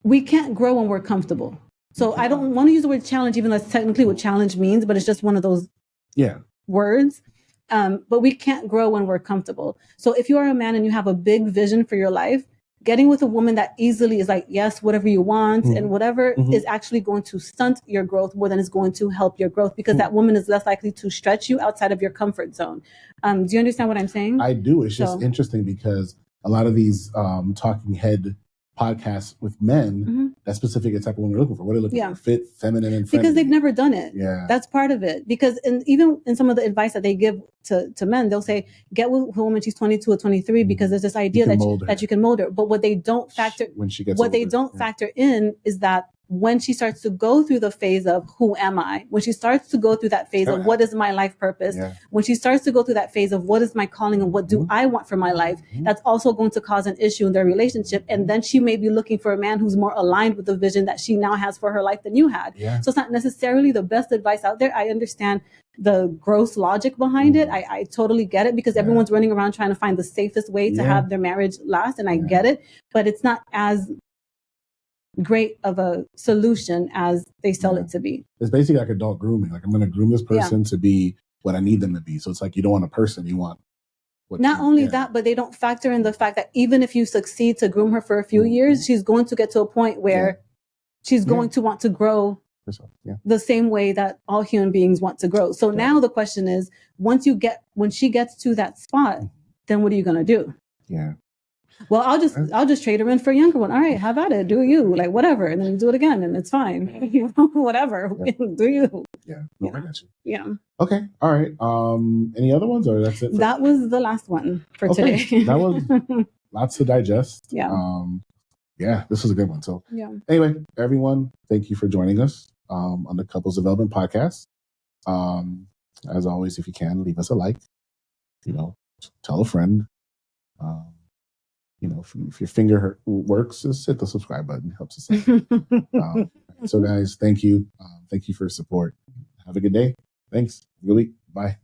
Speaker 1: we can't grow when we're comfortable. So I don't want to use the word challenge, even though that's technically what challenge means, but it's just one of those words. But we can't grow when we're comfortable. So if you are a man and you have a big vision for your life, getting with a woman that easily is like, yes, whatever you want and whatever is actually going to stunt your growth more than it's going to help your growth, because that woman is less likely to stretch you outside of your comfort zone. Do you understand what I'm saying?
Speaker 2: I do. It's just interesting because a lot of these talking head podcasts with men, that's specifically the type of woman we're looking for. What are they looking for? Fit, feminine, and friendly.
Speaker 1: Because they've never done it.
Speaker 2: Yeah.
Speaker 1: That's part of it. Because even in some of the advice that they give to men, they'll say, get with a woman, she's 22 or 23, because there's this idea that you can mold her. But what they don't factor factor in is that when she starts to go through the phase of who am I, when she starts to go through that phase of what is my life purpose, when she starts to go through that phase of what is my calling and what do I want for my life, that's also going to cause an issue in their relationship. And then she may be looking for a man who's more aligned with the vision that she now has for her life than you had. So it's not necessarily the best advice out there. I understand the gross logic behind it. I totally get it, because everyone's running around trying to find the safest way to have their marriage last. And I get it, but it's not as great of a solution as they sell it to be.
Speaker 2: It's basically like adult grooming. Like, I'm going to groom this person to be what I need them to be. So it's like, you don't want a person, you want what
Speaker 1: not only that, but they don't factor in the fact that even if you succeed to groom her for a few years, she's going to get to a point where she's going to want to grow the same way that all human beings want to grow. So now the question is, when she gets to that spot, then what are you going to do? Well, I'll just trade her in for a younger one. All right, have at it. Do you, like, whatever, and then you do it again, and it's fine. Whatever, do you?
Speaker 2: I got
Speaker 1: you.
Speaker 2: Okay, all right. Any other ones, or that's it?
Speaker 1: That was the last one for today.
Speaker 2: That was lots to digest. This was a good one. So anyway, everyone, thank you for joining us on the Couples Development Podcast. As always, if you can, leave us a like. Tell a friend. If your finger works, just hit the subscribe button. It helps us out. So guys, thank you. Thank you for your support. Have a good day. Thanks. Good week. Bye.